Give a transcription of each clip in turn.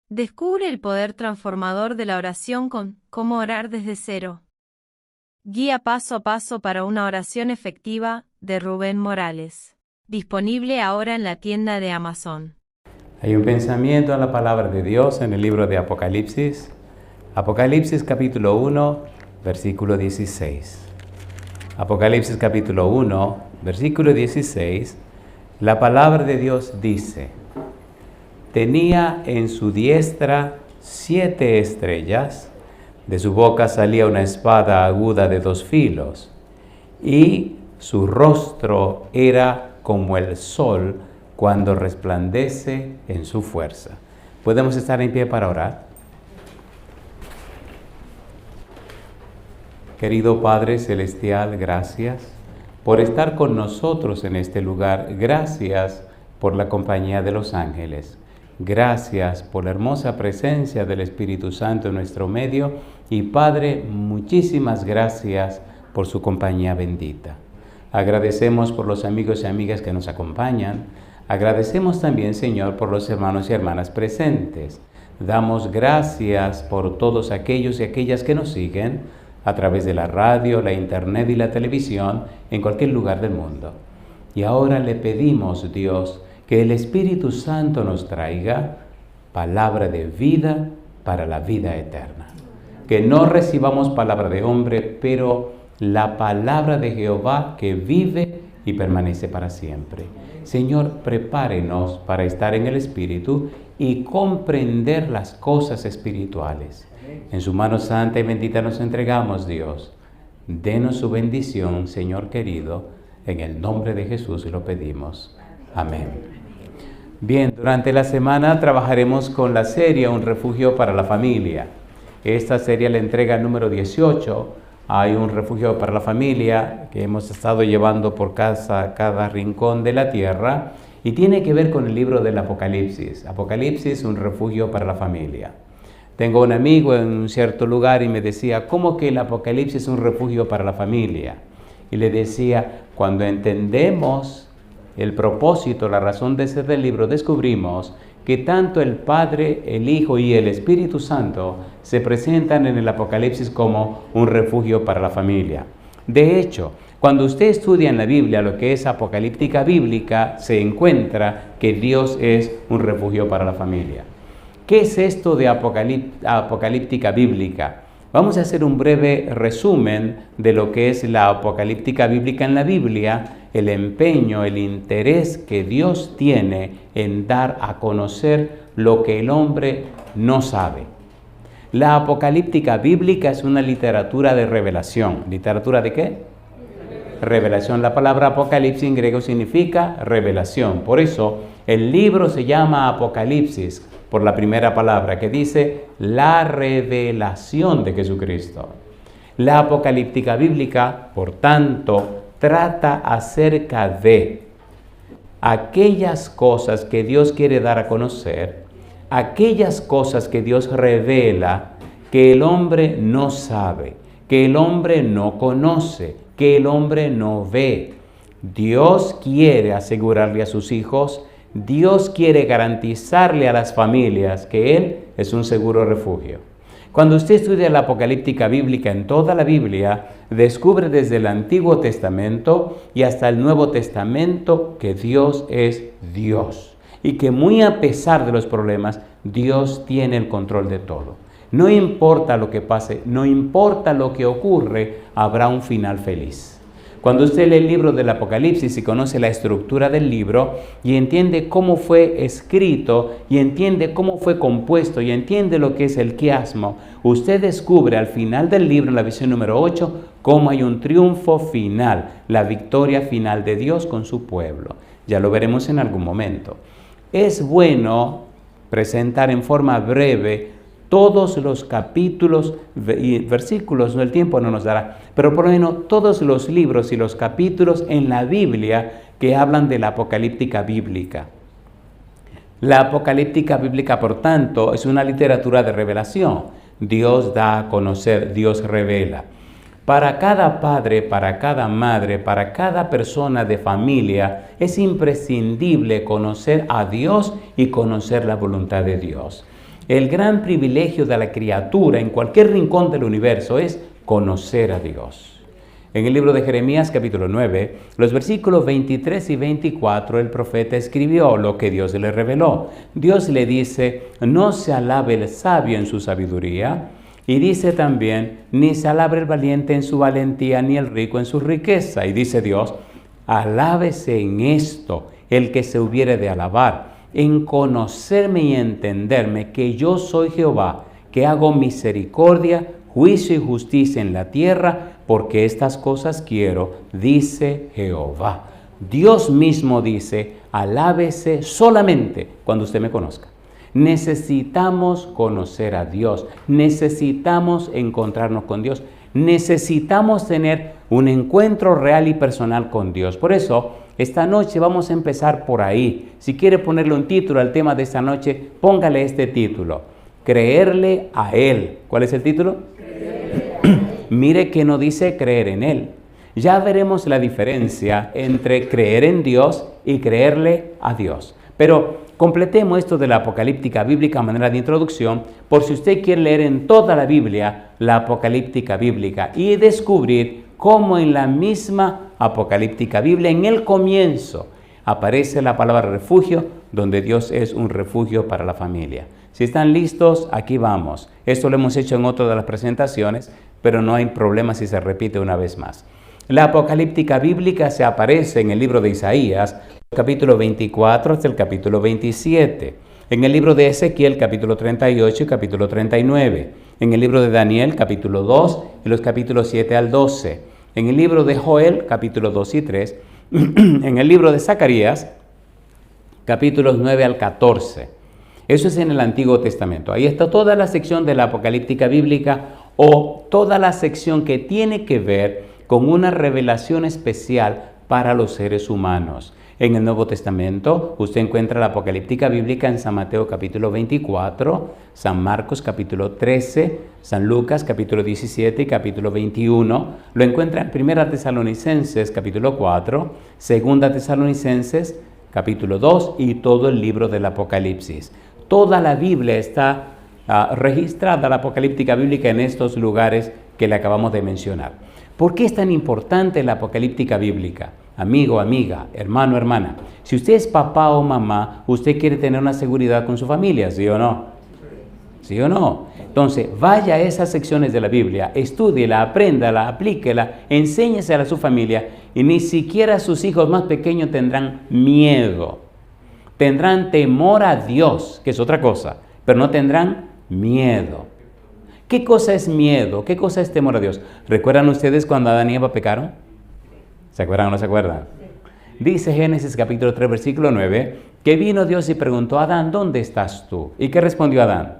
Descubre el poder transformador de la oración con Cómo orar desde cero. Guía paso a paso para una oración efectiva, de Rubén Morales. Disponible ahora en la tienda de Amazon. Hay un pensamiento en la palabra de Dios en el libro de Apocalipsis. Apocalipsis capítulo 1, versículo 16. Apocalipsis capítulo 1, versículo 16. La palabra de Dios dice: tenía en su diestra 7 estrellas, de su boca salía una espada aguda de 2 filos, y su rostro era como el sol cuando resplandece en su fuerza. ¿Podemos estar en pie para orar? Querido Padre Celestial, gracias por estar con nosotros en este lugar. Gracias por la compañía de los ángeles. Gracias por la hermosa presencia del Espíritu Santo en nuestro medio. Y Padre, muchísimas gracias por su compañía bendita. Agradecemos por los amigos y amigas que nos acompañan. Agradecemos también, Señor, por los hermanos y hermanas presentes. Damos gracias por todos aquellos y aquellas que nos siguen a través de la radio, la internet y la televisión en cualquier lugar del mundo. Y ahora le pedimos, Dios, que el Espíritu Santo nos traiga palabra de vida para la vida eterna. Que no recibamos palabra de hombre, pero la palabra de Jehová que vive y permanece para siempre. Señor, prepárenos para estar en el Espíritu y comprender las cosas espirituales. En su mano santa y bendita nos entregamos, Dios. Denos su bendición, Señor querido. En el nombre de Jesús lo pedimos. Amén. Bien, durante la semana trabajaremos con la serie Un refugio para la familia. Esta serie la entrega número 18. Hay un refugio para la familia que hemos estado llevando por cada rincón de la tierra y tiene que ver con el libro del Apocalipsis. Apocalipsis, un refugio para la familia. Tengo un amigo en un cierto lugar y me decía, ¿cómo que el Apocalipsis es un refugio para la familia? Y le decía, cuando entendemos el propósito, la razón de ser del libro, descubrimos que tanto el Padre, el Hijo y el Espíritu Santo se presentan en el Apocalipsis como un refugio para la familia. De hecho, cuando usted estudia en la Biblia lo que es apocalíptica bíblica, se encuentra que Dios es un refugio para la familia. ¿Qué es esto de apocalíptica bíblica? Vamos a hacer un breve resumen de lo que es la apocalíptica bíblica en la Biblia, el empeño, el interés que Dios tiene en dar a conocer lo que el hombre no sabe. La apocalíptica bíblica es una literatura de revelación. ¿Literatura de qué? Revelación. La palabra apocalipsis en griego significa revelación. Por eso el libro se llama Apocalipsis, por la primera palabra que dice la revelación de Jesucristo. La apocalíptica bíblica, por tanto, trata acerca de aquellas cosas que Dios quiere dar a conocer, aquellas cosas que Dios revela que el hombre no sabe, que el hombre no conoce, que el hombre no ve. Dios quiere asegurarle a sus hijos, Dios quiere garantizarle a las familias que Él es un seguro refugio. Cuando usted estudia la apocalíptica bíblica en toda la Biblia, descubre desde el Antiguo Testamento y hasta el Nuevo Testamento que Dios es Dios y que muy a pesar de los problemas, Dios tiene el control de todo. No importa lo que pase, no importa lo que ocurre, habrá un final feliz. Cuando usted lee el libro del Apocalipsis y conoce la estructura del libro y entiende cómo fue escrito y entiende cómo fue compuesto y entiende lo que es el quiasmo, usted descubre al final del libro, en la visión número 8, cómo hay un triunfo final, la victoria final de Dios con su pueblo. Ya lo veremos en algún momento. Es bueno presentar en forma breve todos los capítulos y versículos, el tiempo no nos dará, pero por lo menos todos los libros y los capítulos en la Biblia que hablan de la apocalíptica bíblica. La apocalíptica bíblica, por tanto, es una literatura de revelación. Dios da a conocer, Dios revela. Para cada padre, para cada madre, para cada persona de familia, es imprescindible conocer a Dios y conocer la voluntad de Dios. El gran privilegio de la criatura en cualquier rincón del universo es conocer a Dios. En el libro de Jeremías capítulo 9, los versículos 23 y 24, el profeta escribió lo que Dios le reveló. Dios le dice, no se alabe el sabio en su sabiduría, y dice también, ni se alabe el valiente en su valentía, ni el rico en su riqueza. Y dice Dios, alábese en esto el que se hubiere de alabar, en conocerme y entenderme que yo soy Jehová, que hago misericordia, juicio y justicia en la tierra, porque estas cosas quiero, dice Jehová. Dios mismo dice, alábese solamente cuando usted me conozca. Necesitamos conocer a Dios, necesitamos encontrarnos con Dios, necesitamos tener un encuentro real y personal con Dios. Por eso, esta noche vamos a empezar por ahí. Si quiere ponerle un título al tema de esta noche, póngale este título, creerle a Él. ¿Cuál es el título? Mire que no dice creer en Él. Ya veremos la diferencia entre creer en Dios y creerle a Dios. Pero completemos esto de la apocalíptica bíblica a manera de introducción, por si usted quiere leer en toda la Biblia la apocalíptica bíblica y descubrir cómo en la misma apocalíptica Biblia, en el comienzo, aparece la palabra refugio, donde Dios es un refugio para la familia. Si están listos, aquí vamos. Esto lo hemos hecho en otra de las presentaciones, pero no hay problema si se repite una vez más. La apocalíptica bíblica se aparece en el libro de Isaías, capítulo 24 hasta el capítulo 27. En el libro de Ezequiel, capítulo 38 y capítulo 39. En el libro de Daniel, capítulo 2 y los capítulos 7 al 12. En el libro de Joel, capítulo 2 y 3. En el libro de Zacarías, capítulos 9 al 14. Eso es en el Antiguo Testamento. Ahí está toda la sección de la apocalíptica bíblica o toda la sección que tiene que ver con una revelación especial para los seres humanos. En el Nuevo Testamento usted encuentra la apocalíptica bíblica en San Mateo capítulo 24, San Marcos capítulo 13, San Lucas capítulo 17 y capítulo 21. Lo encuentra en Primera Tesalonicenses capítulo 4, Segunda Tesalonicenses capítulo 2 y todo el libro del Apocalipsis. Toda la Biblia está registrada, la apocalíptica bíblica, en estos lugares que le acabamos de mencionar. ¿Por qué es tan importante la apocalíptica bíblica? Amigo, amiga, hermano, hermana. Si usted es papá o mamá, usted quiere tener una seguridad con su familia, ¿sí o no? ¿Sí o no? Entonces, vaya a esas secciones de la Biblia, estúdiela, apréndala, aplíquela, enséñesela a su familia y ni siquiera sus hijos más pequeños tendrán miedo. Tendrán temor a Dios, que es otra cosa, pero no tendrán miedo. ¿Qué cosa es miedo? ¿Qué cosa es temor a Dios? ¿Recuerdan ustedes cuando Adán y Eva pecaron? ¿Se acuerdan o no se acuerdan? Dice Génesis capítulo 3, versículo 9, que vino Dios y preguntó a Adán, ¿dónde estás tú? ¿Y qué respondió Adán?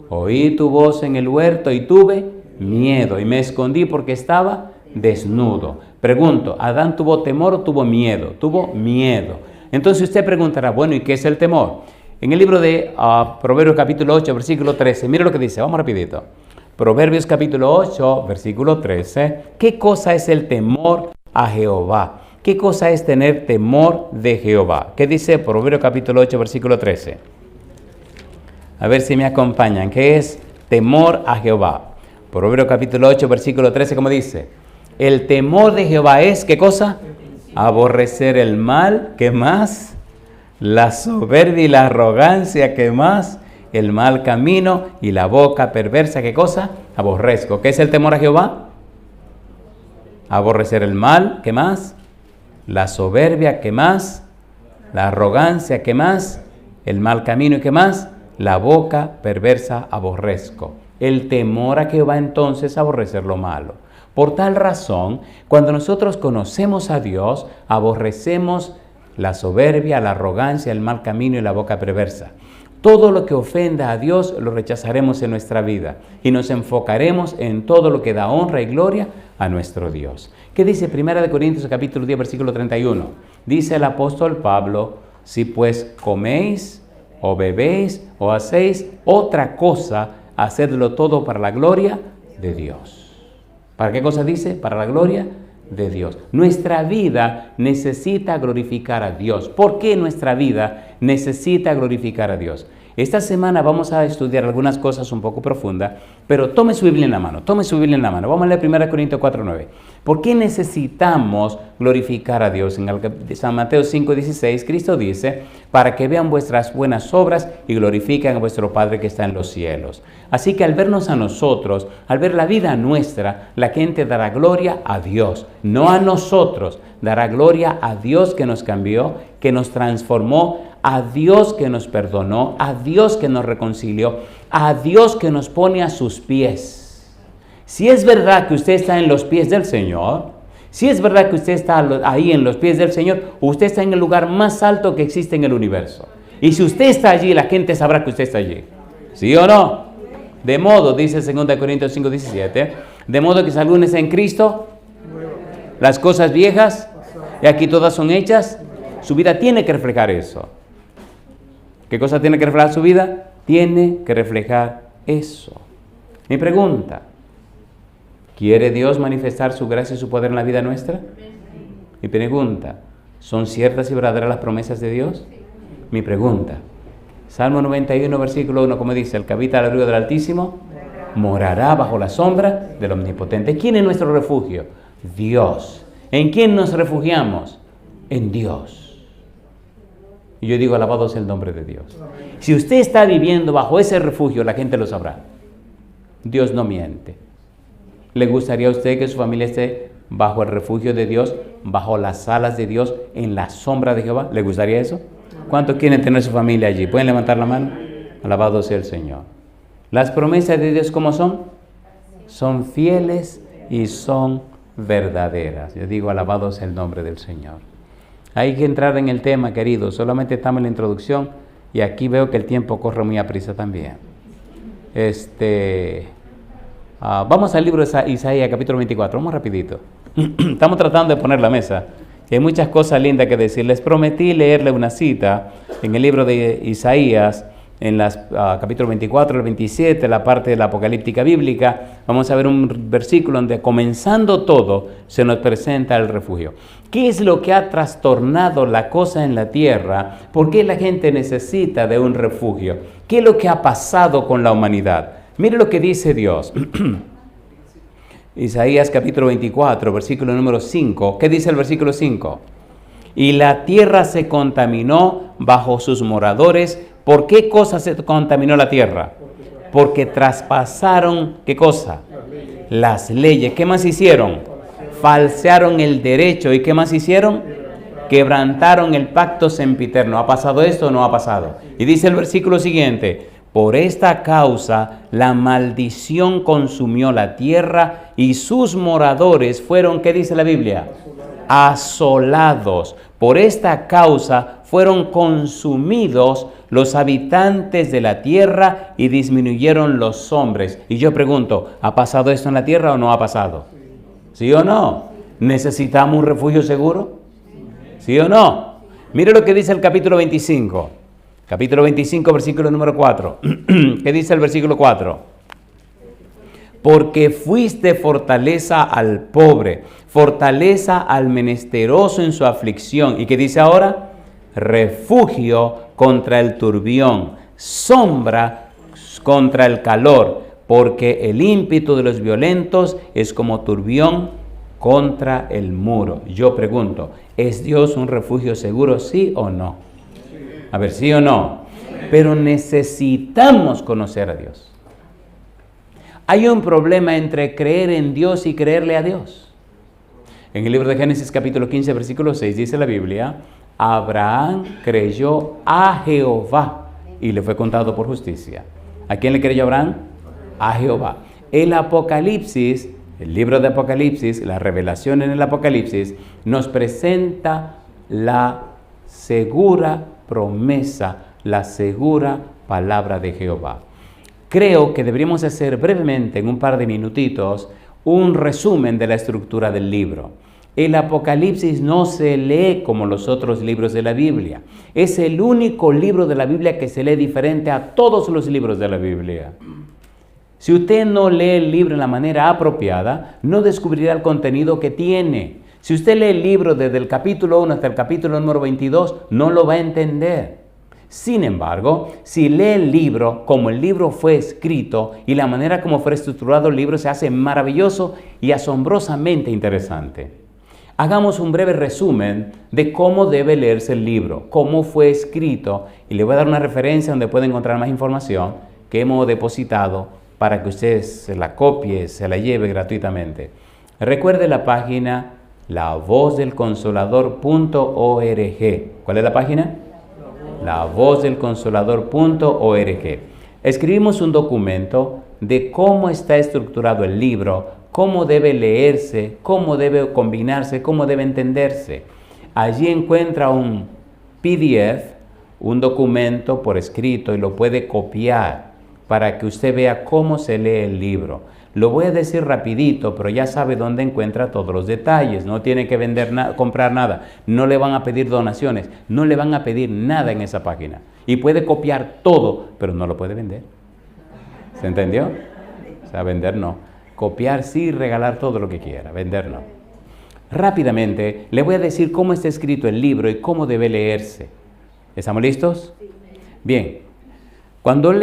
Oí tu voz en el huerto y tuve miedo y me escondí porque estaba desnudo. Pregunto, ¿Adán tuvo temor o tuvo miedo? Tuvo miedo. Entonces usted preguntará, bueno, ¿y qué es el temor? En el libro de Proverbios capítulo 8, versículo 13, mire lo que dice, vamos rapidito. Proverbios capítulo 8, versículo 13, ¿qué cosa es el temor a Jehová? ¿Qué cosa es tener temor de Jehová? ¿Qué dice Proverbios capítulo 8, versículo 13? A ver si me acompañan. ¿Qué es temor a Jehová? Proverbios capítulo 8, versículo 13, ¿cómo dice? El temor de Jehová es, ¿qué cosa? Aborrecer el mal, ¿qué más? La soberbia y la arrogancia, ¿qué más? El mal camino y la boca perversa, ¿qué cosa? Aborrezco. ¿Qué es el temor a Jehová? Aborrecer el mal, ¿qué más? La soberbia, ¿qué más? La arrogancia, ¿qué más? El mal camino, ¿y qué más? La boca perversa, aborrezco. El temor a Jehová entonces aborrecer lo malo. Por tal razón, cuando nosotros conocemos a Dios, aborrecemos la soberbia, la arrogancia, el mal camino y la boca perversa. Todo lo que ofenda a Dios lo rechazaremos en nuestra vida y nos enfocaremos en todo lo que da honra y gloria a nuestro Dios. ¿Qué dice 1 Corintios capítulo 10, versículo 31? Dice el apóstol Pablo, si pues coméis o bebéis o hacéis otra cosa, hacedlo todo para la gloria de Dios. ¿Para qué cosa dice? Para la gloria de Dios. Nuestra vida necesita glorificar a Dios. ¿Por qué nuestra vida necesita glorificar a Dios? Esta semana vamos a estudiar algunas cosas un poco profundas, pero tome su Biblia en la mano, Vamos a leer 1 Corintios 4:9. ¿Por qué necesitamos glorificar a Dios? En San Mateo 5:16, Cristo dice, para que vean vuestras buenas obras y glorifiquen a vuestro Padre que está en los cielos. Así que al vernos a nosotros, al ver la vida nuestra, la gente dará gloria a Dios, no a nosotros. Dará gloria a Dios que nos cambió, que nos transformó, a Dios que nos perdonó, a Dios que nos reconcilió, a Dios que nos pone a sus pies. Si es verdad que usted está en los pies del Señor, si es verdad que usted está ahí en los pies del Señor, usted está en el lugar más alto que existe en el universo. Y si usted está allí, la gente sabrá que usted está allí. ¿Sí o no? De modo, dice 2 Corintios 5:17, de modo que si alguno está en Cristo, las cosas viejas, y aquí todas son hechas, su vida tiene que reflejar eso. ¿Qué cosa tiene que reflejar su vida? Tiene que reflejar eso. Mi pregunta, ¿quiere Dios manifestar su gracia y su poder en la vida nuestra? Mi pregunta, ¿son ciertas y verdaderas las promesas de Dios? Mi pregunta, Salmo 91, versículo 1, como dice, el que habita al abrigo del Altísimo morará bajo la sombra del Omnipotente. ¿Quién es nuestro refugio? Dios. ¿En quién nos refugiamos? En Dios. Y yo digo, alabado sea el nombre de Dios. Si usted está viviendo bajo ese refugio, la gente lo sabrá. Dios no miente. ¿Le gustaría a usted que su familia esté bajo el refugio de Dios, bajo las alas de Dios, en la sombra de Jehová? ¿Le gustaría eso? ¿Cuántos quieren tener su familia allí? ¿Pueden levantar la mano? Alabado sea el Señor. Las promesas de Dios, ¿cómo son? Son fieles y son verdaderas. Yo digo, alabado sea el nombre del Señor. Hay que entrar en el tema, queridos. Solamente estamos en la introducción y aquí veo que el tiempo corre muy aprisa también. Vamos al libro de Isaías, capítulo 24. Vamos rapidito. Estamos tratando de poner la mesa. Hay muchas cosas lindas que decir. Les prometí leerle una cita en el libro de Isaías, en las capítulo 24 al 27, la parte de la apocalíptica bíblica. Vamos a ver un versículo donde, comenzando todo, se nos presenta el refugio. ¿Qué es lo que ha trastornado la cosa en la tierra? ¿Por qué la gente necesita de un refugio? ¿Qué es lo que ha pasado con la humanidad? Mire lo que dice Dios. Isaías capítulo 24, versículo número 5. ¿Qué dice el versículo 5? Y la tierra se contaminó bajo sus moradores. ¿Por qué cosa se contaminó la tierra? Porque traspasaron, ¿qué cosa? Las leyes. ¿Qué más hicieron? Falsearon el derecho. ¿Y qué más hicieron? Quebrantaron el pacto sempiterno. ¿Ha pasado esto o no ha pasado? Y dice el versículo siguiente: por esta causa la maldición consumió la tierra y sus moradores fueron, ¿qué dice la Biblia? Asolados. Por esta causa fueron consumidos los habitantes de la tierra y disminuyeron los hombres. Y yo pregunto, ¿ha pasado esto en la tierra o no ha pasado? ¿Sí o no? ¿Necesitamos un refugio seguro? ¿Sí o no? Mire lo que dice el capítulo 25. Capítulo 25, versículo número 4. ¿Qué dice el versículo 4? Porque fuiste fortaleza al pobre, fortaleza al menesteroso en su aflicción. ¿Y qué dice ahora? Refugio contra el turbión, sombra contra el calor, porque el ímpetu de los violentos es como turbión contra el muro. Yo pregunto, ¿es Dios un refugio seguro, sí o no? A ver, ¿sí o no? Pero necesitamos conocer a Dios. Hay un problema entre creer en Dios y creerle a Dios. En el libro de Génesis capítulo 15, versículo 6, dice la Biblia: Abraham creyó a Jehová y le fue contado por justicia. ¿A quién le creyó Abraham? A Jehová. El Apocalipsis, el libro de Apocalipsis, la revelación en el Apocalipsis, nos presenta la segura promesa, la segura palabra de Jehová. Creo que deberíamos hacer brevemente, en un par de minutitos, un resumen de la estructura del libro. El Apocalipsis no se lee como los otros libros de la Biblia. Es el único libro de la Biblia que se lee diferente a todos los libros de la Biblia. Si usted no lee el libro en la manera apropiada, no descubrirá el contenido que tiene. Si usted lee el libro desde el capítulo 1 hasta el capítulo número 22, no lo va a entender. Sin embargo, si lee el libro como el libro fue escrito y la manera como fue estructurado el libro se hace maravilloso y asombrosamente interesante. Hagamos un breve resumen de cómo debe leerse el libro, cómo fue escrito, y le voy a dar una referencia donde puede encontrar más información que hemos depositado para que usted se la copie, se la lleve gratuitamente. Recuerde la página lavozdelconsolador.org. ¿Cuál es la página? lavozdelconsolador.org. Escribimos un documento de cómo está estructurado el libro, cómo debe leerse, cómo debe combinarse, cómo debe entenderse. Allí encuentra un PDF, un documento por escrito, y lo puede copiar para que usted vea cómo se lee el libro. Lo voy a decir rapidito, pero ya sabe dónde encuentra todos los detalles. No tiene que comprar nada. No le van a pedir donaciones. No le van a pedir nada en esa página. Y puede copiar todo, pero no lo puede vender. ¿Se entendió? O sea, vender no. Copiar sí, regalar todo lo que quiera. Vender no. Rápidamente le voy a decir cómo está escrito el libro y cómo debe leerse. ¿Estamos listos? Bien. Cuando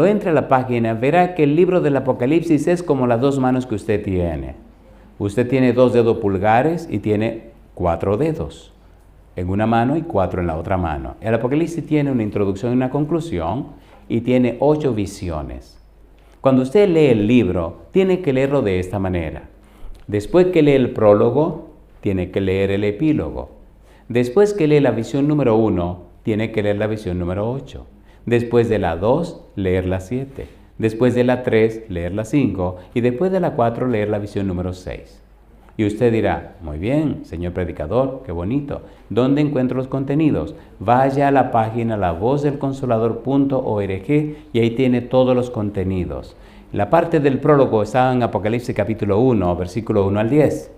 entre a la página, verá que el libro del Apocalipsis es como las dos manos que usted tiene. Usted tiene 2 dedos pulgares y tiene 4 dedos en una mano y 4 en la otra mano. El Apocalipsis tiene una introducción y una conclusión y tiene 8 visiones. Cuando usted lee el libro, tiene que leerlo de esta manera. Después que lee el prólogo, tiene que leer el epílogo. Después que lee la visión número 1, tiene que leer la visión número 8. Después de la 2, leer la 7. Después de la 3, leer la 5. Y después de la 4, leer la visión número 6. Y usted dirá, muy bien, señor predicador, qué bonito. ¿Dónde encuentro los contenidos? Vaya a la página lavozdelconsolador.org y ahí tiene todos los contenidos. La parte del prólogo está en Apocalipsis capítulo 1, versículo 1 al 10.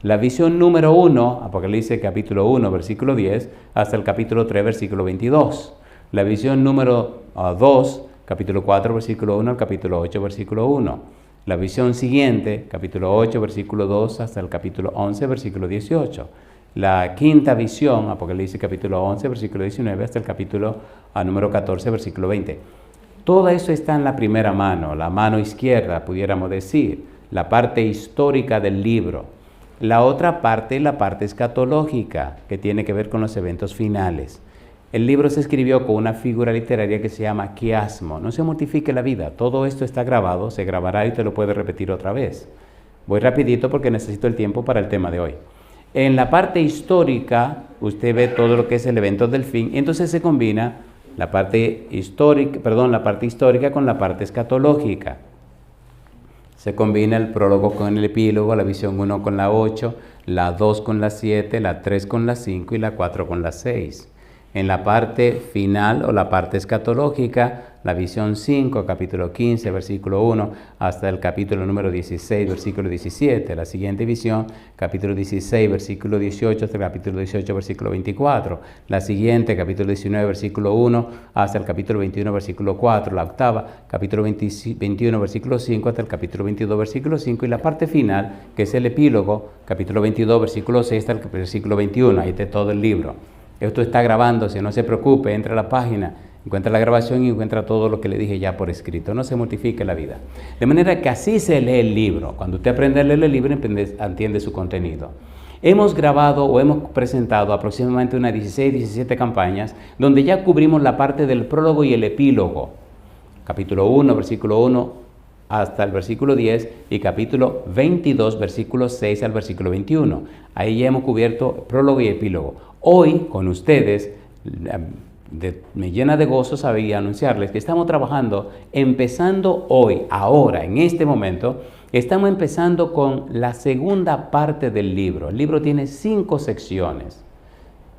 La visión número 1, Apocalipsis capítulo 1, versículo 10, hasta el capítulo 3, versículo 22. La visión número 2, capítulo 4, versículo 1 al capítulo 8, versículo 1. La visión siguiente, capítulo 8, versículo 2 hasta el capítulo 11, versículo 18. La quinta visión, Apocalipsis capítulo 11, versículo 19 hasta el capítulo número 14, versículo 20. Todo eso está en la primera mano, la mano izquierda, pudiéramos decir, la parte histórica del libro. La otra parte, la parte escatológica, que tiene que ver con los eventos finales. El libro se escribió con una figura literaria que se llama quiasmo. No se mortifique la vida. Todo esto está grabado, se grabará y te lo puede repetir otra vez. Voy rapidito porque necesito el tiempo para el tema de hoy. En la parte histórica, usted ve todo lo que es el evento del fin, y entonces se combina la parte histórica con la parte escatológica. Se combina el prólogo con el epílogo, la visión 1 con la 8, la 2 con la 7, la 3 con la 5 y la 4 con la 6. En la parte final o la parte escatológica, la visión 5, capítulo 15, versículo 1, hasta el capítulo número 16, versículo 17. La siguiente visión, capítulo 16, versículo 18, hasta el capítulo 18, versículo 24. La siguiente, capítulo 19, versículo 1, hasta el capítulo 21, versículo 4. La octava, capítulo 21, versículo 5, hasta el capítulo 22, versículo 5. Y la parte final, que es el epílogo, capítulo 22, versículo 6, hasta el versículo 21. Ahí está todo el libro. Esto está grabándose, no se preocupe, entra a la página, encuentra la grabación y encuentra todo lo que le dije ya por escrito. No se mortifique la vida. De manera que así se lee el libro. Cuando usted aprende a leer el libro, entiende su contenido. Hemos grabado o hemos presentado aproximadamente unas 16, 17 campañas donde ya cubrimos la parte del prólogo y el epílogo. Capítulo 1, versículo 1 hasta el versículo 10 y capítulo 22, versículo 6 al versículo 21. Ahí ya hemos cubierto prólogo y epílogo. Hoy, con ustedes, me llena de gozo saber y anunciarles que estamos trabajando, empezando hoy, ahora, en este momento, estamos empezando con la segunda parte del libro. El libro tiene 5 secciones,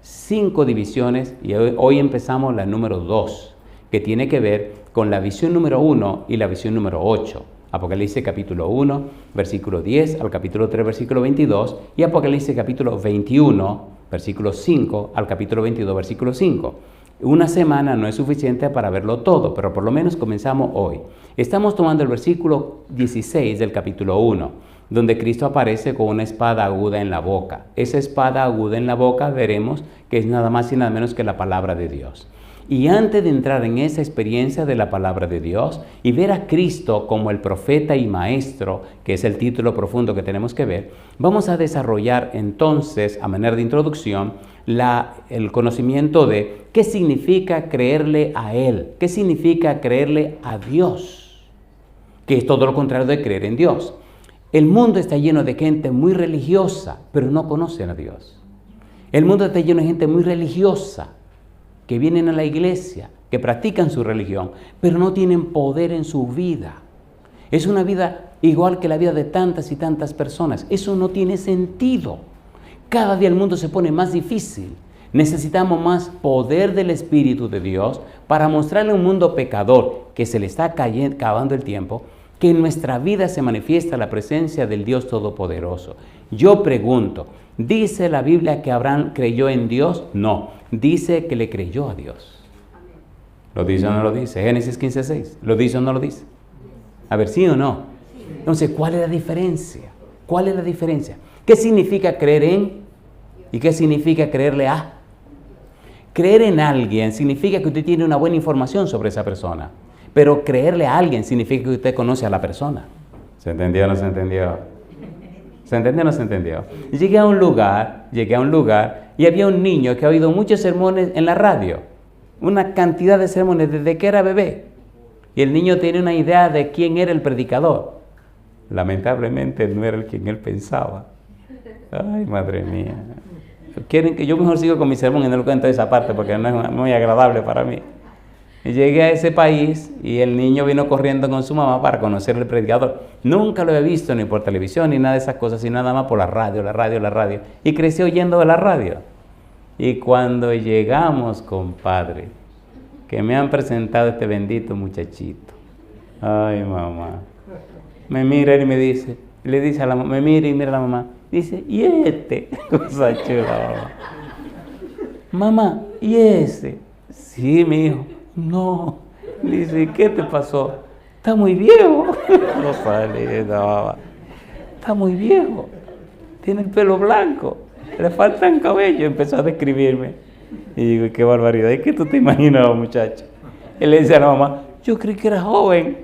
5 divisiones, y hoy empezamos la número 2, que tiene que ver con la visión número 1 y la visión número 8. Apocalipsis capítulo 1, versículo 10 al capítulo 3, versículo 22, y Apocalipsis capítulo 21, versículo 5 al capítulo 22, versículo 5. Una semana no es suficiente para verlo todo, pero por lo menos comenzamos hoy. Estamos tomando el versículo 16 del capítulo 1, donde Cristo aparece con una espada aguda en la boca. Esa espada aguda en la boca veremos que es nada más y nada menos que la palabra de Dios. Y antes de entrar en esa experiencia de la palabra de Dios y ver a Cristo como el profeta y maestro, que es el título profundo que tenemos que ver, vamos a desarrollar entonces, a manera de introducción, el conocimiento de qué significa creerle a Él, qué significa creerle a Dios, que es todo lo contrario de creer en Dios. El mundo está lleno de gente muy religiosa, pero no conocen a Dios. El mundo está lleno de gente muy religiosa, que vienen a la iglesia, que practican su religión, pero no tienen poder en su vida. Es una vida igual que la vida de tantas y tantas personas. Eso no tiene sentido. Cada día el mundo se pone más difícil. Necesitamos más poder del Espíritu de Dios para mostrarle a un mundo pecador que se le está acabando el tiempo, que en nuestra vida se manifiesta la presencia del Dios Todopoderoso. Yo pregunto, ¿dice la Biblia que Abraham creyó en Dios? No, dice que le creyó a Dios. ¿Lo dice o no lo dice? Génesis 15:6. ¿Lo dice o no lo dice? A ver, ¿sí o no? Entonces, ¿cuál es la diferencia? ¿Cuál es la diferencia? ¿Qué significa creer en y qué significa creerle a? Creer en alguien significa que usted tiene una buena información sobre esa persona, pero creerle a alguien significa que usted conoce a la persona. ¿Se entendió o no se entendió? ¿Se entendió o no se entendió? Llegué a un lugar y había un niño que ha oído muchos sermones en la radio, una cantidad de sermones desde que era bebé. Y el niño tenía una idea de quién era el predicador. Lamentablemente no era el quien él pensaba. Ay, madre mía. Quieren que yo mejor siga con mi sermón y no lo cuento esa parte porque no es muy agradable para mí. Y llegué a ese país y el niño vino corriendo con su mamá para conocer al predicador. Nunca lo había visto ni por televisión ni nada de esas cosas, sino nada más por la radio. Y creció oyendo de la radio. Y cuando llegamos, compadre, que me han presentado este bendito muchachito. Ay, mamá. Me mira y me dice, le dice a la mamá, me mira y mira a la mamá. Dice, ¿y este? Cosa chula, mamá, ¿y ese? Sí, mi hijo. No. Dice, ¿qué te pasó? Está muy viejo. No sale, no. Está muy viejo. Tiene el pelo blanco. Le faltan cabello. Empezó a describirme. Y digo, qué barbaridad. ¿Y qué tú te imaginabas, muchacho? Él le dice a la mamá, yo creí que era joven.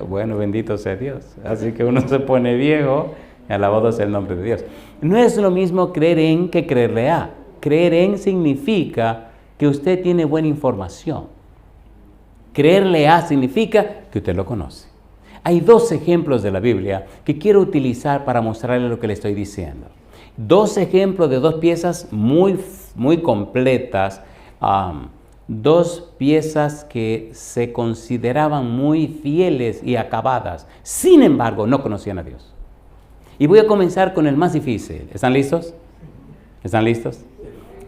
Bueno, bendito sea Dios. Así que uno se pone viejo. Alabado sea el nombre de Dios. No es lo mismo creer en que creerle a. Creer en significa que usted tiene buena información. Creerle a significa que usted lo conoce. Hay dos ejemplos de la Biblia que quiero utilizar para mostrarle lo que le estoy diciendo. Dos ejemplos de dos piezas muy completas, dos piezas que se consideraban muy fieles y acabadas. Sin embargo, no conocían a Dios. Y voy a comenzar con el más difícil. ¿Están listos? ¿Están listos?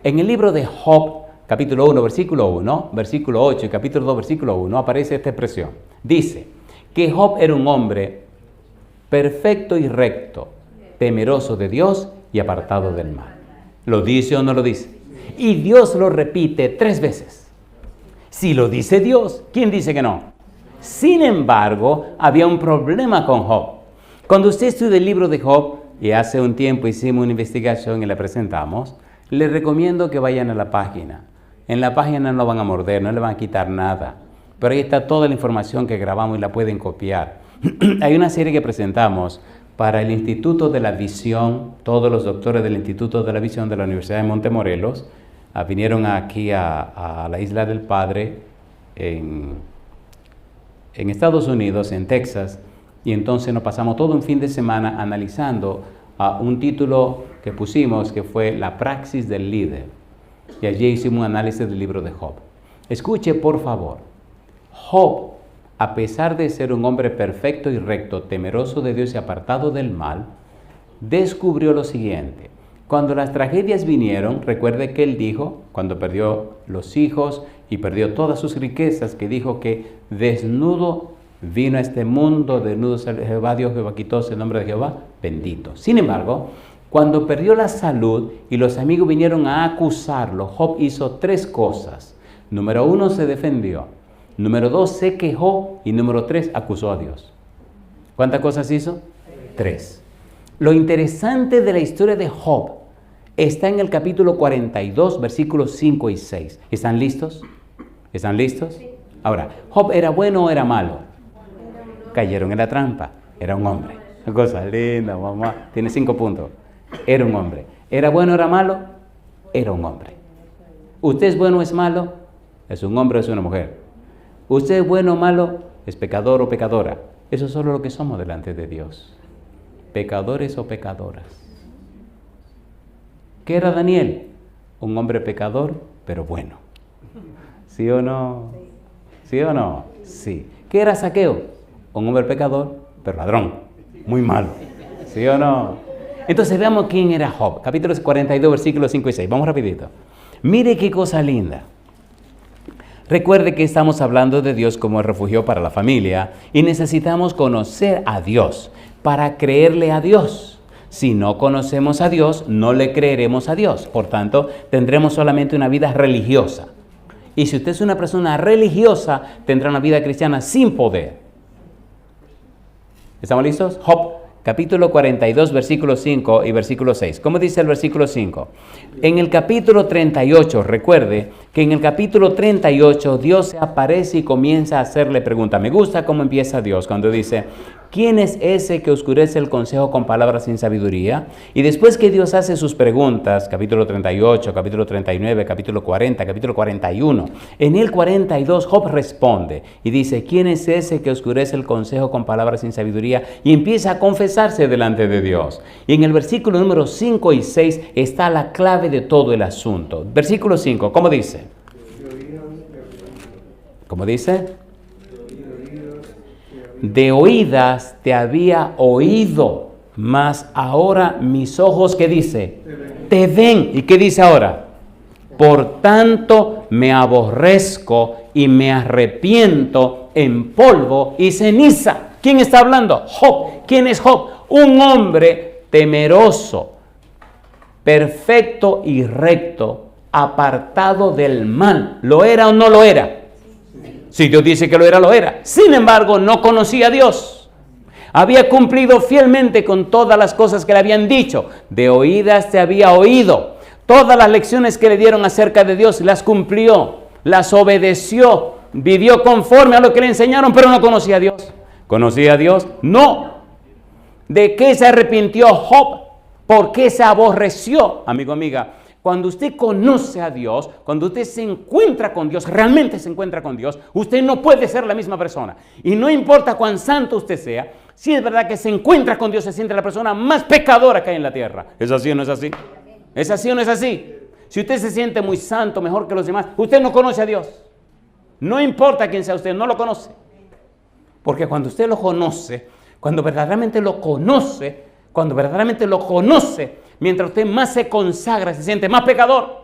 En el libro de Job, capítulo 1, versículo 1, versículo 8 y capítulo 2, versículo 1, aparece esta expresión. Dice que Job era un hombre perfecto y recto, temeroso de Dios y apartado del mal. ¿Lo dice o no lo dice? Y Dios lo repite 3 veces. Si lo dice Dios, ¿quién dice que no? Sin embargo, había un problema con Job. Cuando usted estudia el libro de Job, y hace un tiempo hicimos una investigación y la presentamos, les recomiendo que vayan a la página. En la página no van a morder, no le van a quitar nada. Pero ahí está toda la información que grabamos y la pueden copiar. Hay una serie que presentamos para el Instituto de la Visión. Todos los doctores del Instituto de la Visión de la Universidad de Montemorelos vinieron aquí a la Isla del Padre en Estados Unidos, en Texas. Y entonces nos pasamos todo un fin de semana analizando un título que pusimos que fue La praxis del líder. Y allí hicimos un análisis del libro de Job. Escuche, por favor. Job, a pesar de ser un hombre perfecto y recto, temeroso de Dios y apartado del mal, descubrió lo siguiente. Cuando las tragedias vinieron, recuerde que él dijo, cuando perdió los hijos y perdió todas sus riquezas, que dijo que desnudo vino a este mundo, desnudo Jehová, Dios Jehová, quitóse el nombre de Jehová, bendito. Sin embargo, cuando perdió la salud y los amigos vinieron a acusarlo, Job hizo 3 cosas. Número 1, se defendió. Número 2, se quejó. Y número 3, acusó a Dios. ¿Cuántas cosas hizo? 3. Lo interesante de la historia de Job está en el capítulo 42, versículos 5 y 6. ¿Están listos? ¿Están listos? Ahora, ¿Job era bueno o era malo? Cayeron en la trampa. Era un hombre. Una cosa linda, mamá. Tiene 5 puntos. Era un hombre. ¿Era bueno o era malo? Era un hombre. ¿Usted es bueno o es malo? ¿Es un hombre o es una mujer? ¿Usted es bueno o malo? ¿Es pecador o pecadora? Eso es solo lo que somos delante de Dios. Pecadores o pecadoras. ¿Qué era Daniel? Un hombre pecador, pero bueno. ¿Sí o no? ¿Sí o no? Sí. ¿Qué era Zaqueo? Un hombre pecador, pero ladrón. Muy malo. ¿Sí o no? Entonces veamos quién era Job. Capítulo 42, versículos 5 y 6. Vamos rapidito. Mire qué cosa linda. Recuerde que estamos hablando de Dios como el refugio para la familia y necesitamos conocer a Dios para creerle a Dios. Si no conocemos a Dios, no le creeremos a Dios. Por tanto, tendremos solamente una vida religiosa. Y si usted es una persona religiosa, tendrá una vida cristiana sin poder. ¿Estamos listos? Job, capítulo 42, versículo 5 y versículo 6. ¿Cómo dice el versículo 5? En el capítulo 38, recuerde que en el capítulo 38 Dios se aparece y comienza a hacerle preguntas. Me gusta cómo empieza Dios cuando dice, ¿quién es ese que oscurece el consejo con palabras sin sabiduría? Y después que Dios hace sus preguntas, capítulo 38, capítulo 39, capítulo 40, capítulo 41, en el 42 Job responde y dice, ¿quién es ese que oscurece el consejo con palabras sin sabiduría? Y empieza a confesarse delante de Dios. Y en el versículo número 5 y 6 está la clave de todo el asunto. Versículo 5, ¿cómo dice? ¿Cómo dice? De oídas te había oído, mas ahora mis ojos, ¿qué dice? Te ven. ¿Y qué dice ahora? Por tanto me aborrezco y me arrepiento en polvo y ceniza. ¿Quién está hablando? Job. ¿Quién es Job? Un hombre temeroso, perfecto y recto, apartado del mal. ¿Lo era o no lo era? Si Dios dice que lo era, lo era. Sin embargo, no conocía a Dios. Había cumplido fielmente con todas las cosas que le habían dicho. De oídas te había oído. Todas las lecciones que le dieron acerca de Dios las cumplió, las obedeció, vivió conforme a lo que le enseñaron, pero no conocía a Dios. ¿Conocía a Dios? No. ¿De qué se arrepintió Job? ¿Por qué se aborreció? Amigo, amiga, cuando usted conoce a Dios, cuando usted se encuentra con Dios, realmente se encuentra con Dios, usted no puede ser la misma persona. Y no importa cuán santo usted sea, si es verdad que se encuentra con Dios, se siente la persona más pecadora que hay en la tierra. ¿Es así o no es así? ¿Es así o no es así? Si usted se siente muy santo, mejor que los demás, usted no conoce a Dios. No importa quién sea usted, no lo conoce. Porque cuando usted lo conoce, cuando verdaderamente lo conoce, mientras usted más se consagra, se siente más pecador.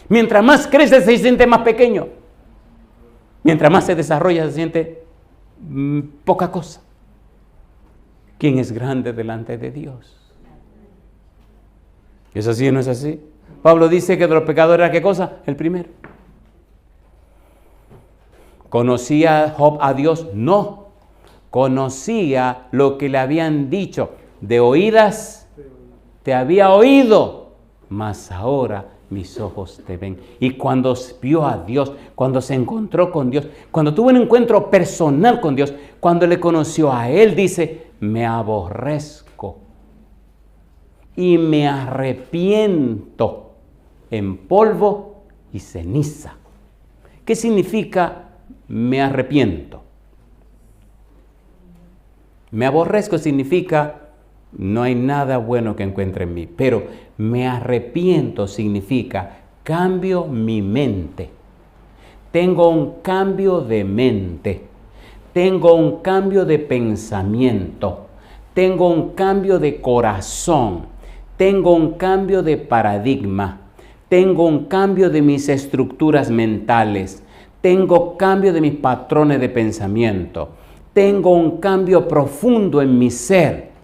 Mientras más crece, se siente más pequeño. Mientras más se desarrolla, se siente poca cosa. ¿Quién es grande delante de Dios? ¿Es así o no es así? Pablo dice que de los pecadores era ¿qué cosa? El primero. ¿Conocía Job a Dios? No. Conocía lo que le habían dicho. De oídas te había oído, mas ahora mis ojos te ven. Y cuando vio a Dios, cuando se encontró con Dios, cuando tuvo un encuentro personal con Dios, cuando le conoció a Él, dice, me aborrezco y me arrepiento en polvo y ceniza. ¿Qué significa me arrepiento? Me aborrezco significa no hay nada bueno que encuentre en mí, pero me arrepiento significa cambio mi mente. Tengo un cambio de mente, tengo un cambio de pensamiento, tengo un cambio de corazón, tengo un cambio de paradigma, tengo un cambio de mis estructuras mentales, tengo cambio de mis patrones de pensamiento, tengo un cambio profundo en mi ser.